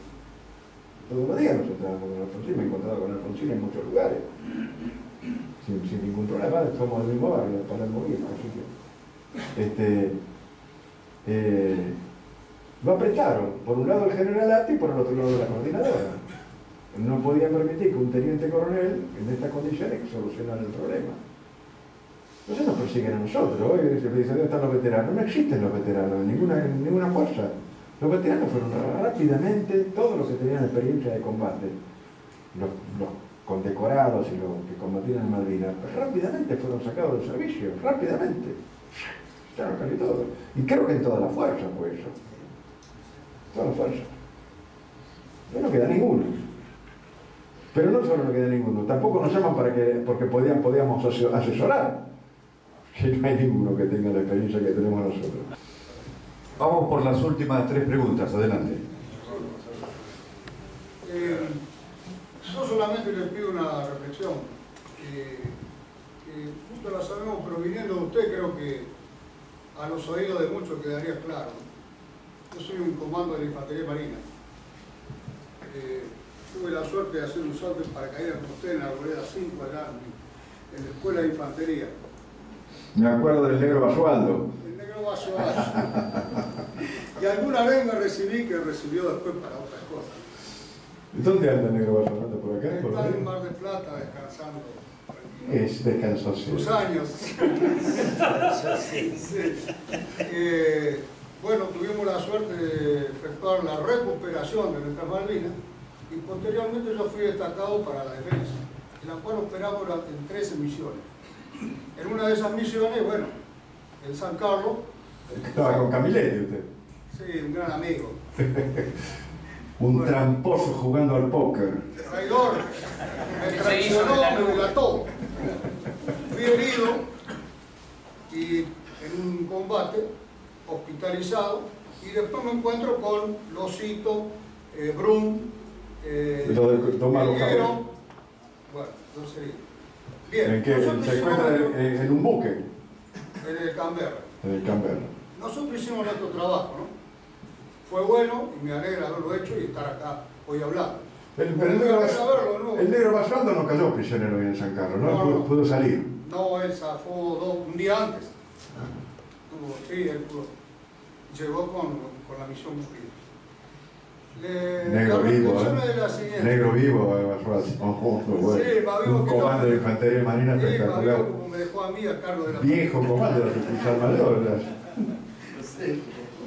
Todos los días nos encontrábamos con Alfonsín, me he encontrado con Alfonsín en muchos lugares. Sin ningún problema, somos del mismo barrio, para el movimiento, así que. Lo apretaron, por un lado el general Atti y por el otro lado la coordinadora. No podía permitir que un teniente coronel, en estas condiciones, solucionara el problema. Entonces nos persiguen a nosotros. Hoy se dice, ¿dónde están los veteranos? No existen los veteranos en ninguna fuerza. Los veteranos fueron rápidamente, todos los que tenían experiencia de combate, los condecorados y los que combatieron en Malvinas, rápidamente fueron sacados del servicio, rápidamente. Ya no casi todo. Y creo que en toda la fuerza fue eso. Toda la fuerza. Ya no queda ninguno. Pero no solo no queda ninguno, tampoco nos llaman porque podíamos asesorar. Si no hay ninguno que tenga la experiencia que tenemos nosotros. Vamos por las últimas 3 preguntas, adelante. Yo solamente les pido una reflexión, que justo la sabemos, pero viniendo de usted creo que a los oídos de muchos quedaría claro. Yo soy un comando de la Infantería Marina. Tuve la suerte de hacer un salto en paracaídas con usted en la Arboleda 5 allá en la Escuela de Infantería. Me acuerdo del negro Basualdo. El negro Basualdo. Y alguna vez me recibí, que recibió después para otras cosas. ¿Dónde anda el negro Basualdo? ¿Por acá? Está en Mar del Plata descansando. Descansó, sí. Sus años. Sí. Bueno, tuvimos la suerte de efectuar la recuperación de nuestras Malvinas y posteriormente yo fui destacado para la defensa, en la cual operamos en 13 misiones. En una de esas misiones, bueno, en San Carlos... Estaba con Camilletti usted. Sí, un gran amigo. Un tramposo jugando al póker. Traidor, me traicionó, me delató. Fui herido y en un combate hospitalizado, y después me encuentro con Losito, Brum, Melguero. Bueno, no sé. Bien. ¿En qué? ¿Se encuentra en un buque? En el Canberra. En el Canberra. Nosotros hicimos nuestro trabajo, ¿no? Fue bueno y me alegra haberlo hecho y estar acá hoy hablando. El negro Basualdo no cayó prisionero en San Carlos, ¿no? Pudo salir. No, él zafó un día antes. Sí, él pudo. Llegó con la misión cumplida. Negro vivo, negro vivo, Basualdo. Un comando de infantería marina espectacular. Como me dejó a mí a cargo de la viejo comando de oficial mayor. Sí.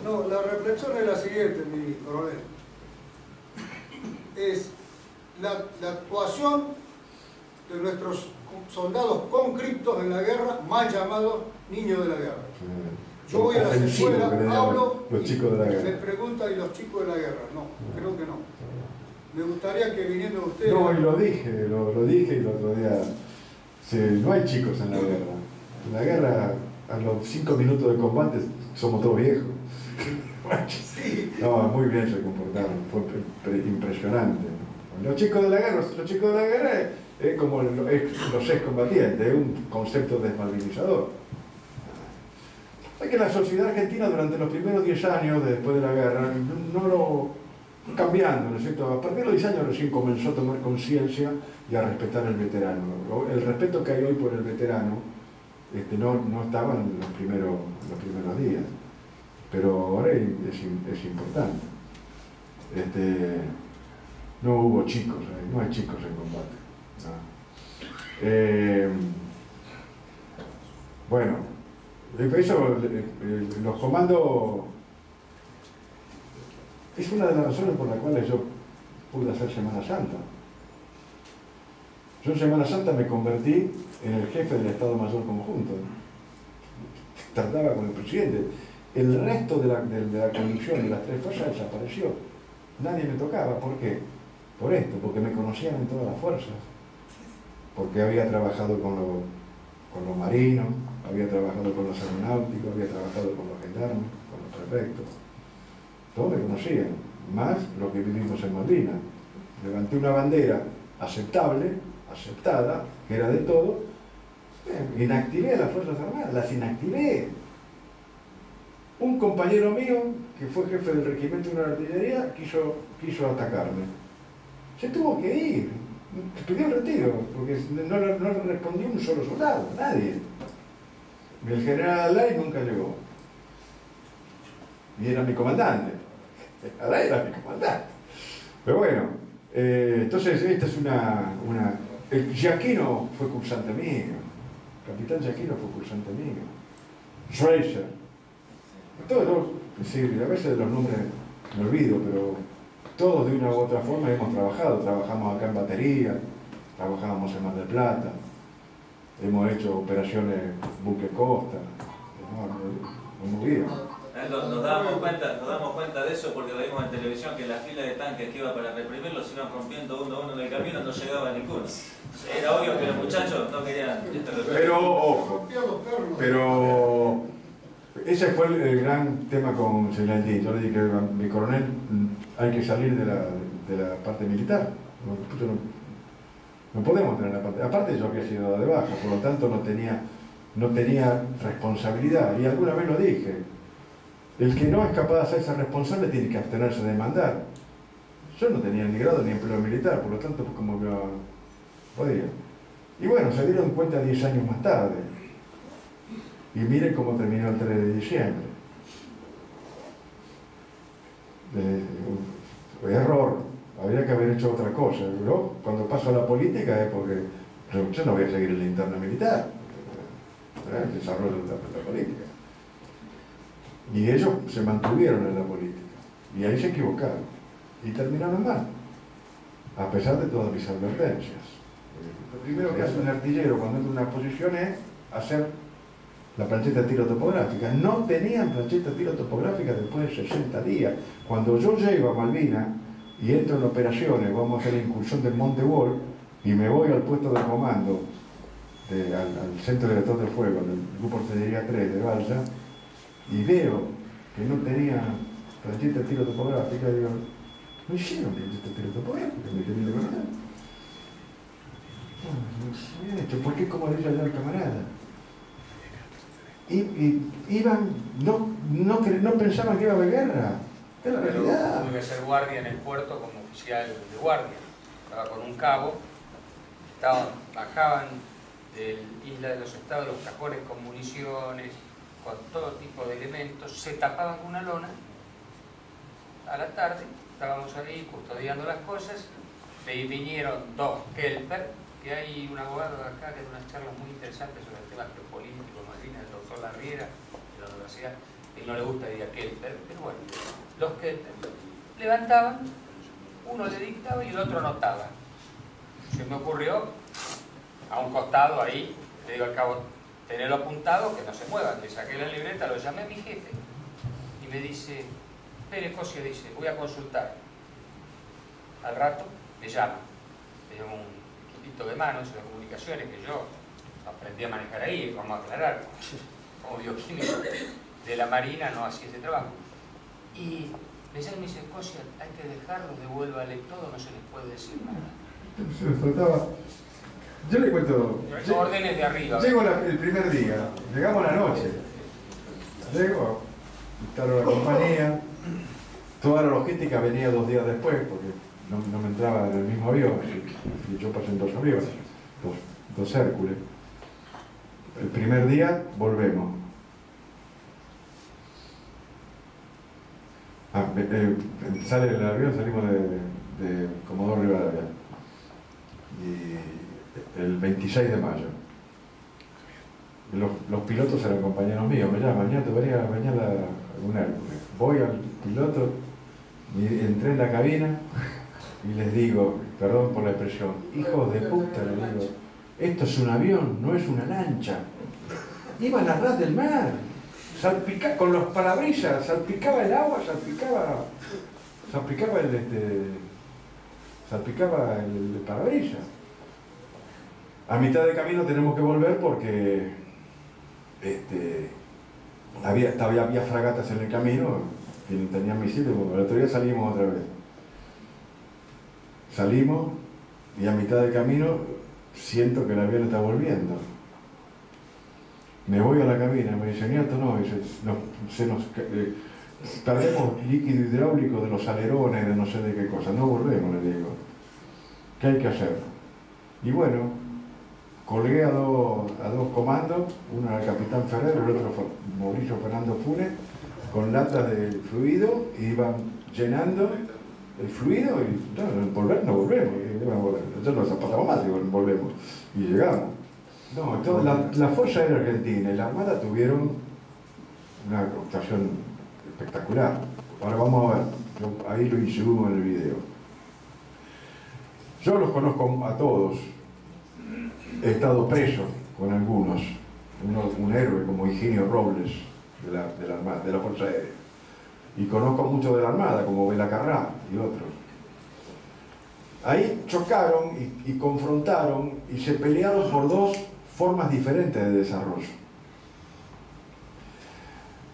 No, la reflexión es la siguiente, mi coronel. Es la actuación de nuestros soldados conscriptos en la guerra, mal llamados niños de la guerra. Yo voy a las escuelas, hablo, los chicos de la guerra. Me preguntan, ¿y los chicos de la guerra? No, creo que no. Me gustaría que viniendo ustedes... No, y lo dije y el otro día. No hay chicos en la guerra. En la guerra, a los 5 minutos de combate, somos todos viejos. Sí. No, muy bien se comportaron, fue impresionante. Los chicos de la guerra es como los excombatientes, es un concepto desmalvinizador. Es que la sociedad argentina durante los primeros 10 años después de la guerra no lo cambiando, ¿no es cierto? A partir de los 10 años recién comenzó a tomar conciencia y a respetar al veterano. El respeto que hay hoy por el veterano no estaba en los primeros días, pero ahora es importante. No hubo chicos, no hay chicos en combate. Bueno, eso, los comandos es una de las razones por las cuales yo pude hacer Semana Santa. Yo en Semana Santa me convertí en el jefe del Estado Mayor Conjunto. Trataba con el presidente. El resto de la conducción de las 3 fuerzas desapareció. Nadie me tocaba. ¿Por qué? Por esto, porque me conocían en todas las fuerzas. Porque había trabajado con los marinos, había trabajado con los aeronáuticos, había trabajado con los gendarmes, con los prefectos. Todos me conocían, más lo que vivimos en Malvinas. Levanté una bandera aceptada, que era de todo. Inactivé a las Fuerzas Armadas, las inactivé. Un compañero mío, que fue jefe del regimiento de una artillería, quiso atacarme. Se tuvo que ir, pidió el retiro, porque no le respondió un solo soldado, nadie. El general Alay nunca llegó. Y era mi comandante. Alay era mi comandante. Pero bueno, entonces esta es el Giacchino fue cursante mío. Capitán Giacchino fue cursante mío. Schreiser. Todos, sí, a veces los nombres me olvido, pero todos de una u otra forma hemos trabajado. Trabajamos acá en batería, trabajábamos en Mar del Plata, hemos hecho operaciones buque costa, muy bien. Nos damos cuenta de eso porque lo vimos en televisión, que la fila de tanques que iba para reprimirlos iban rompiendo uno a uno en el camino, no llegaba ninguno. Era obvio que los muchachos no querían... Pero, ojo, ese fue el gran tema con Celandín. Yo le dije a mi coronel, hay que salir de la parte militar. No podemos tener la parte... Aparte yo había sido de baja, por lo tanto no tenía responsabilidad. Y alguna vez lo dije. El que no es capaz de hacerse responsable tiene que abstenerse de mandar. Yo no tenía ni grado ni empleo militar, por lo tanto, pues como yo podía. Y bueno, se dieron cuenta 10 años más tarde. Y miren cómo terminó el 3 de diciembre. Error. Habría que haber hecho otra cosa. Yo, cuando paso a la política es porque yo no voy a seguir en la interna militar. El desarrollo de la política. Y ellos se mantuvieron en la política. Y ahí se equivocaron. Y terminaron mal. A pesar de todas mis advertencias. Lo primero que hace un artillero cuando entra en una posición es hacer la plancheta de tiro topográfica. No tenían plancheta de tiro topográfica después de 60 días. Cuando yo llego a Malvinas y entro en operaciones, vamos a hacer la incursión del Monte Wolf y me voy al puesto de comando, al centro de director de fuego, del grupo artillería 3 de Balsa, y veo que no tenía planchita de tiro topográfica, digo, no hicieron planchita de tiro topográfica, me querían conocer. Bien hecho, ¿por qué como le dice allá al camarada? Y iban, no pensaban que iba a haber guerra. Es la realidad. Tuve que ser guardia en el puerto como oficial de guardia. Estaba con un cabo, bajaban de Isla de los Estados los cajones con municiones, con todo tipo de elementos, se tapaban con una lona. A la tarde estábamos ahí custodiando las cosas, y vinieron dos Kelper, que hay un abogado de acá que da unas charlas muy interesantes sobre el tema geopolítico, Malvinas, el doctor Larriera, de la universidad. A él no le gusta ir a Kelper, pero bueno, los Kelper levantaban, uno le dictaba y el otro anotaba. Se me ocurrió, a un costado ahí, le digo al cabo, tenerlo apuntado, que no se muevan. Le saqué la libreta, lo llamé a mi jefe y me dice, Pérez Cosia, dice, voy a consultar. Al rato me llama un de manos de comunicaciones que yo aprendí a manejar ahí, vamos a aclarar, como bioquímico de la Marina no hacía ese trabajo. Y me dice, Cosia, hay que dejarlos, devuélvale todo, no se les puede decir nada. Se me faltaba. Yo le cuento. Órdenes de arriba. Llego el primer día, llegamos a la noche. Llego, instalo la compañía. Toda la logística venía 2 días después, porque no me entraba en el mismo avión. Y yo pasé en 2 aviones, dos Hércules. El primer día volvemos. Sale el avión, salimos de Comodoro Rivadavia. Y el 26 de mayo. Los pilotos eran compañeros míos, me llaman, ya te venía mañana un Hércules. Voy al piloto, entré en la cabina y les digo, perdón por la expresión, hijos de puta, les digo, esto es un avión, no es una lancha. Iban a ras del mar, con los parabrisas, salpicaba el agua, salpicaba el parabrisas. A mitad de camino tenemos que volver porque había fragatas en el camino, tenían misiles, el otro día salimos otra vez. Salimos y a mitad de camino siento que el avión está volviendo. Me voy a la cabina, me dice, Nieto, no, perdemos líquido hidráulico de los alerones, de no sé de qué cosa, no volvemos, le digo. ¿Qué hay que hacer? Y bueno, colgué a dos comandos, uno era el capitán Ferrero, el otro fue Mauricio Fernando Funes, con latas de fluido, y iban llenando el fluido y no volvemos. Nosotros nos zapatamos más y volvemos. Y llegamos. No, entonces la Fuerza Aérea Argentina y la Armada tuvieron una actuación espectacular. Ahora vamos a ver, ahí lo insumimos en el video. Yo los conozco a todos, he estado preso con algunos, un héroe como Higinio Robles de la Armada, de la Fuerza Aérea. Y conozco mucho de la Armada, como Belacarrá y otros. Ahí chocaron y confrontaron y se pelearon por 2 formas diferentes de desarrollo.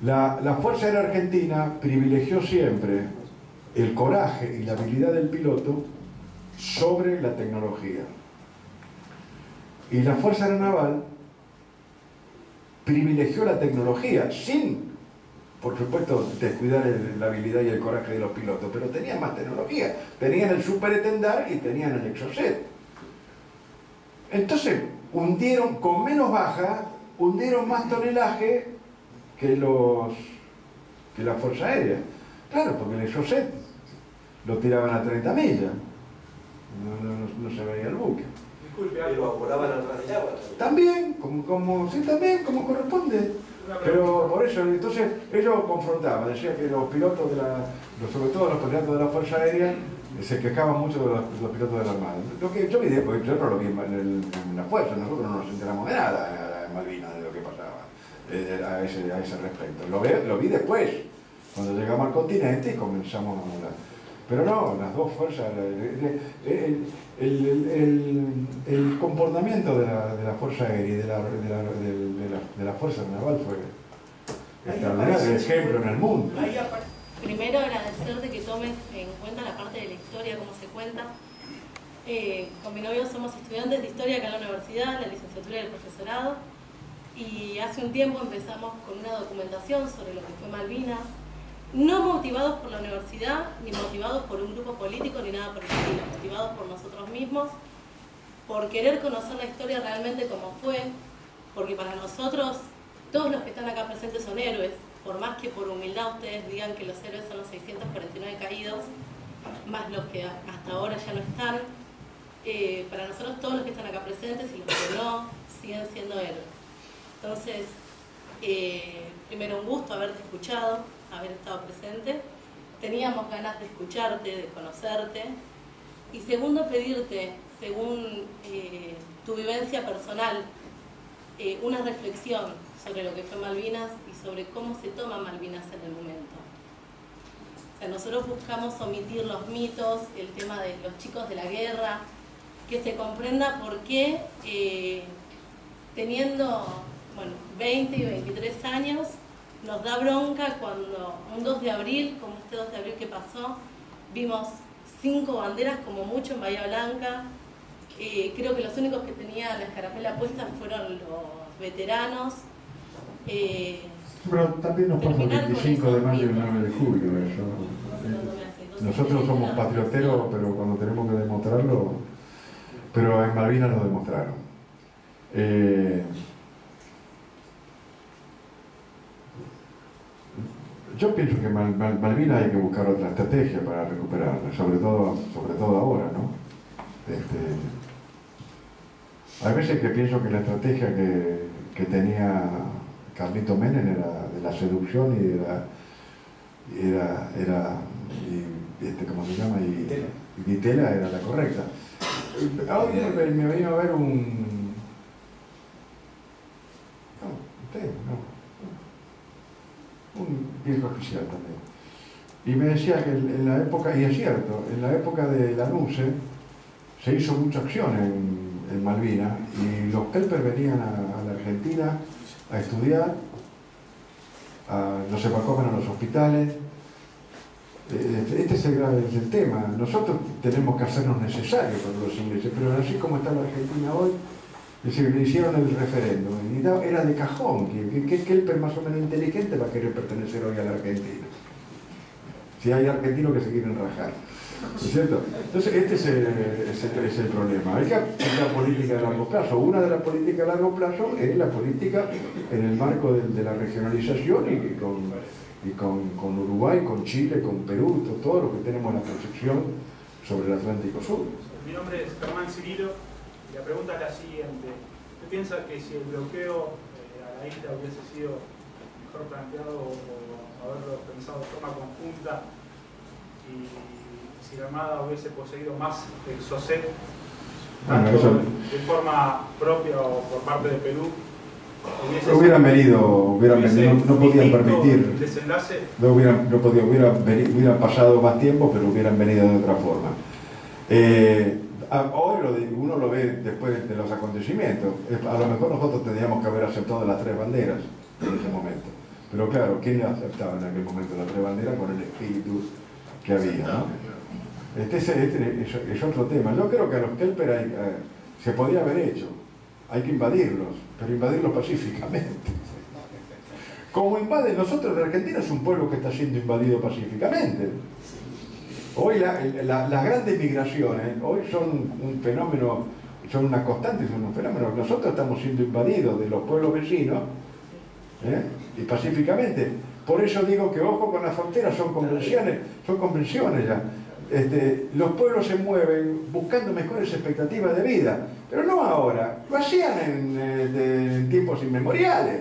La Fuerza Aérea Argentina privilegió siempre el coraje y la habilidad del piloto sobre la tecnología. Y la Fuerza Aérea Naval privilegió la tecnología sin, por supuesto, descuidar la habilidad y el coraje de los pilotos, pero tenían más tecnología. Tenían el Super Etendard y tenían el Exocet. Entonces, hundieron con menos baja, hundieron más tonelaje que la Fuerza Aérea. Claro, porque el Exocet lo tiraban a 30 millas. No se veía el buque. Disculpe, pero volaban atrás del agua. También, como corresponde. Pero por eso, entonces, ellos confrontaban, decían que los pilotos sobre todo los pilotos de la Fuerza Aérea, se quejaban mucho de los pilotos de la Armada. Lo que yo vi después, yo no lo vi en la Fuerza, nosotros no nos enteramos de nada en Malvinas, de lo que pasaba a ese respecto. Lo vi después, cuando llegamos al continente y comenzamos a hablar. Pero no, las dos fuerzas, el comportamiento de la Fuerza Aérea y de la Fuerza Naval extraordinario, ejemplo en el mundo. Primero agradecerte que tomes en cuenta la parte de la historia, cómo se cuenta. Con mi novio somos estudiantes de historia acá en la universidad, la licenciatura y el profesorado, y hace un tiempo empezamos con una documentación sobre lo que fue Malvinas, no motivados por la universidad, ni motivados por un grupo político, ni nada por el estilo, motivados por nosotros mismos, por querer conocer la historia realmente como fue, porque para nosotros todos los que están acá presentes son héroes, por más que por humildad ustedes digan que los héroes son los 649 caídos, más los que hasta ahora ya no están. Para nosotros todos los que están acá presentes y los que no, siguen siendo héroes. Entonces, primero un gusto haberte escuchado, haber estado presente. Teníamos ganas de escucharte, de conocerte. Y segundo, pedirte, según tu vivencia personal, una reflexión sobre lo que fue Malvinas y sobre cómo se toma Malvinas en el momento. O sea, nosotros buscamos omitir los mitos, el tema de los chicos de la guerra, que se comprenda por qué teniendo 20 y 23 años nos da bronca cuando un 2 de abril, como este 2 de abril que pasó, vimos 5 banderas como mucho en Bahía Blanca. Creo que los únicos que tenían la escarapela puesta fueron los veteranos. Pero también nos pasa el 25 de mayo y el 9 de julio. Nosotros somos patrioteros, pero cuando tenemos que demostrarlo, pero en Malvinas lo demostraron. Yo pienso que Malvinas hay que buscar otra estrategia para recuperarla, sobre todo ahora, ¿no? Hay veces que pienso que la estrategia que tenía Carlito Menem era de la seducción y ¿cómo se llama? Y Ditela era la correcta. Ahora me vino a ver un viejo oficial también. Y me decía que en la época, y es cierto, en la época de la LUCE se hizo mucha acción en Malvinas y los Kelper venían a la Argentina a estudiar, los evacuaban a los hospitales. Este es el tema. Nosotros tenemos que hacernos necesarios con los ingleses, pero así como está la Argentina hoy, le hicieron el referéndum y era de cajón que Kelper más o menos inteligente va a querer pertenecer hoy a la Argentina. Si hay argentinos que se quieren rajar, ¿no es cierto? Entonces este es el problema. Hay que aplicar política de largo plazo. Una de las políticas de largo plazo es la política en el marco de la regionalización y con Uruguay, con Chile, con Perú, todo lo que tenemos la proyección sobre el Atlántico Sur. Mi nombre es Germán Cirilo y la pregunta es la siguiente. ¿Usted piensa que si el bloqueo a la isla hubiese sido mejor planteado o haberlo pensado de forma conjunta y si la Armada hubiese poseído más el SOSET, tanto de forma propia o por parte de Perú, hubieran venido, no podían permitir, hubieran pasado más tiempo, pero hubieran venido de otra forma. Hoy uno lo ve después de los acontecimientos. A lo mejor nosotros tendríamos que haber aceptado las 3 banderas en ese momento. Pero claro, ¿quién aceptaba en aquel momento las 3 banderas con el espíritu que había, ¿no? Es otro tema. Yo creo que a los Kelper se podía haber hecho. Hay que invadirlos, pero invadirlos pacíficamente. Como invaden nosotros, la Argentina es un pueblo que está siendo invadido pacíficamente. Hoy las grandes migraciones, hoy son un fenómeno, son una constante, son un fenómeno. Nosotros estamos siendo invadidos de los pueblos vecinos, y pacíficamente. Por eso digo que ojo con las fronteras, son convenciones ya. Los pueblos se mueven buscando mejores expectativas de vida, pero no ahora, lo hacían en tiempos inmemoriales.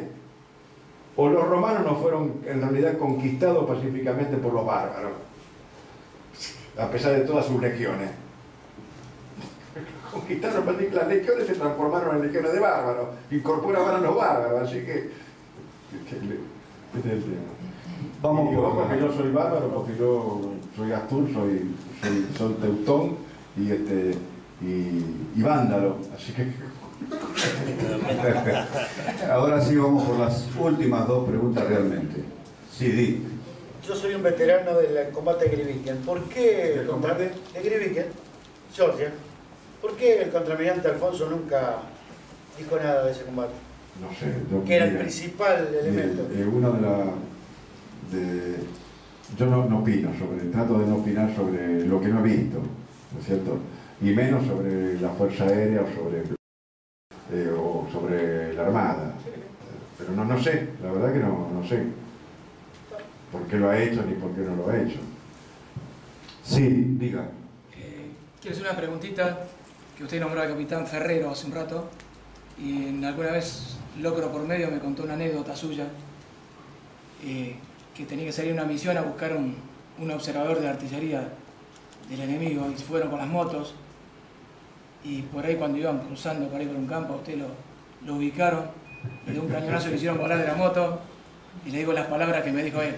O los romanos no fueron en realidad conquistados pacíficamente por los bárbaros, a pesar de todas sus legiones. Conquistaron, las legiones se transformaron en legiones de bárbaros, incorporaban a los bárbaros, así que este es el tema. Vamos, y ojo que yo soy bárbaro porque yo soy Astur, soy teutón y vándalo, así que Ahora sí vamos por las últimas dos preguntas realmente. Sí, Di. Yo soy un veterano del combate de Griviken. ¿Por qué el combate de Griviken, Georgia? ¿Por qué el contraalmirante Alfonso nunca dijo nada de ese combate? No sé. Que era el principal elemento. Yo no opino trato de no opinar sobre lo que no he visto, ¿no es cierto? Y menos sobre la Fuerza Aérea o sobre la Armada. Pero no sé, la verdad que no sé por qué lo ha hecho ni por qué no lo ha hecho. Sí, diga. Quiero hacer una preguntita, que usted nombró al capitán Ferrero hace un rato, y alguna vez Locro por medio me contó una anécdota suya, que tenía que salir a una misión a buscar un observador de artillería del enemigo, y fueron con las motos, y por ahí cuando iban cruzando por ahí por un campo, a usted lo ubicaron, le dio un cañonazo y le hicieron volar de la moto, y le digo las palabras que me dijo él: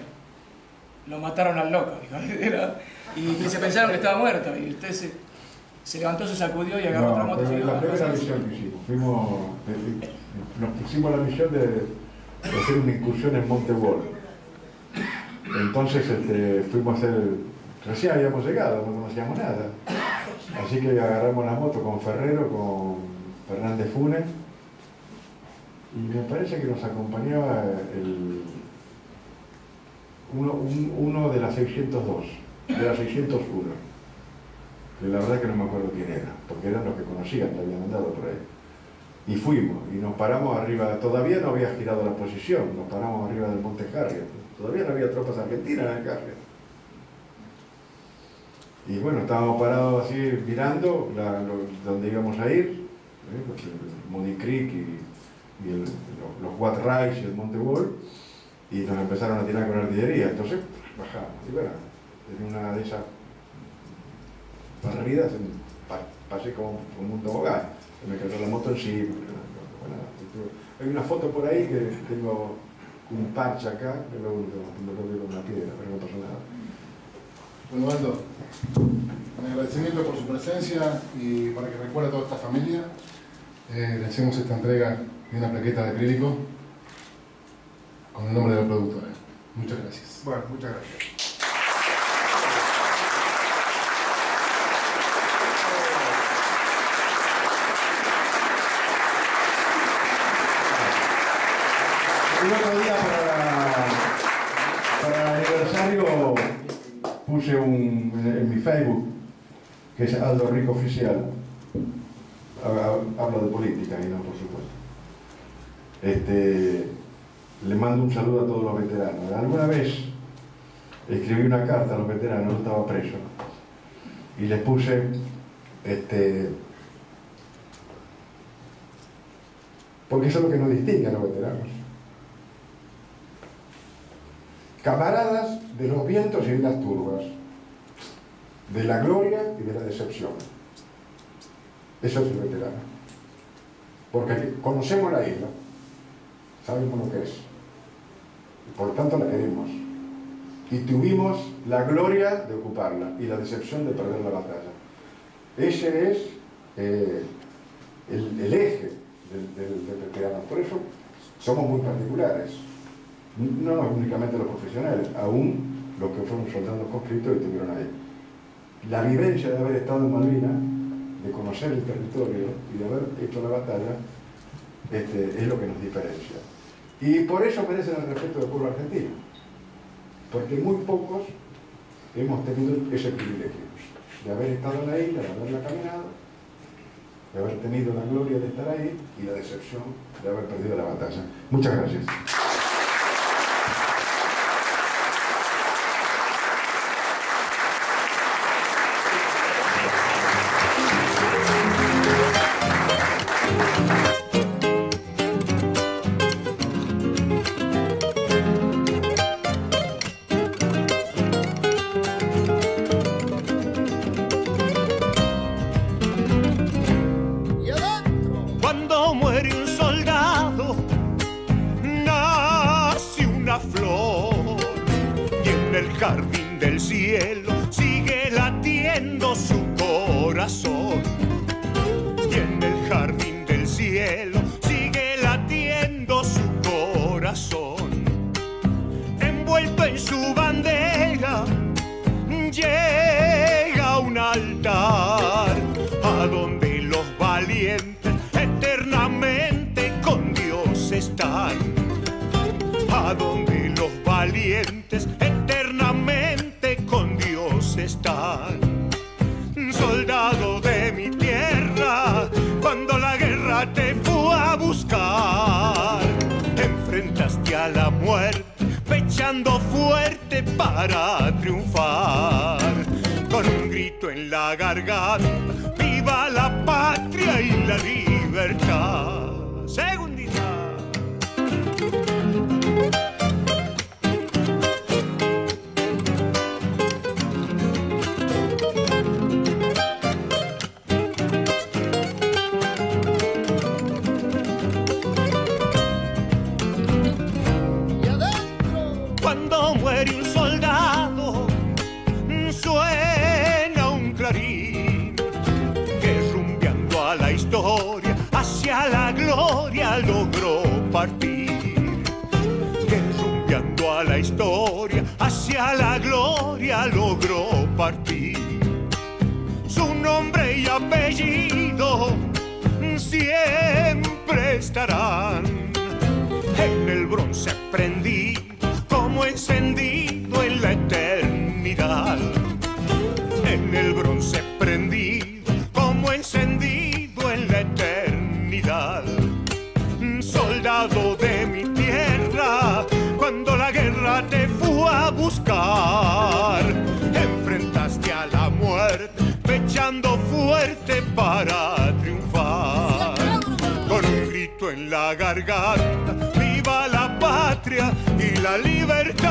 lo mataron al loco, dijo. Y se pensaron que estaba muerto, y usted se levantó, se sacudió y agarró otra moto y siguió. La primera misión que hicimos, nos pusimos la misión de hacer una incursión en Monte Wolf. Entonces fuimos a hacer, recién habíamos llegado, no conocíamos nada. Así que agarramos la moto con Ferrero, con Fernández Funes, y me parece que nos acompañaba uno de la 602, de la 601. Que la verdad que no me acuerdo quién era, porque eran los que conocían, que habían andado por ahí. Y fuimos, y nos paramos arriba, todavía no había girado la posición, nos paramos arriba del Monte Harriet, todavía no había tropas argentinas en el Harriet. Y bueno, estábamos parados así mirando donde íbamos a ir, Moody Creek y los Watt Rise y el Monte Wolf, y nos empezaron a tirar con artillería. Entonces bajamos, y bueno, en una de esas barridas pasé como un tobogán, me cayó la moto encima. Hay una foto por ahí que tengo un parche acá, que lo único, me lo veo con una piedra, pero no pasó nada. Bueno, Aldo, un agradecimiento por su presencia, y para que recuerde a toda esta familia, le hacemos esta entrega de una plaqueta de acrílico con el nombre de la productora. Muchas gracias. Bueno, muchas gracias. El otro día para el aniversario puse en mi Facebook, que es Aldo Rico Oficial, hablo de política y no, por supuesto. Le mando un saludo a todos los veteranos. Alguna vez escribí una carta a los veteranos, no estaba preso, y les puse porque eso es lo que nos distingue a los veteranos: camaradas de los vientos y de las turbas, de la gloria y de la decepción. Eso es el veterano. Porque conocemos la isla, sabemos lo que es, y por tanto la queremos. Y tuvimos la gloria de ocuparla y la decepción de perder la batalla. Ese es el eje del veterano. Por eso somos muy particulares. No únicamente los profesionales, aún los que fueron soldados conscriptos y estuvieron ahí. La vivencia de haber estado en Malvinas, de conocer el territorio y de haber hecho la batalla, es lo que nos diferencia. Y por eso merecen el respeto del pueblo argentino, porque muy pocos hemos tenido ese privilegio de haber estado en la isla, de haberla caminado, de haber tenido la gloria de estar ahí y la decepción de haber perdido la batalla. Muchas gracias. Cuando muere un soldado, nace una flor, y en el jardín del cielo sigue latiendo su corazón, y en el jardín del cielo su bandera llega a un altar a donde los valientes eternamente con Dios están, a donde los valientes eternamente con Dios están. Soldado de mi tierra, cuando la guerra te fue a buscar, enfrentaste a la muerte, pechando fuerte para triunfar. Con un grito en la garganta, viva la patria y la libertad. Segundita. Cuando muere un soldado, suena un clarín que rumbeando a la historia hacia la gloria logró partir. Que rumbeando a la historia hacia la gloria logró partir. Su nombre y apellido siempre estarán en el bronce prendido como encendido en la eternidad. En el bronce prendido como encendido en la eternidad. Soldado de mi tierra, cuando la guerra te fue a buscar, enfrentaste a la muerte, pechando fuerte para triunfar. Con un grito en la garganta, viva la patria y la libertad.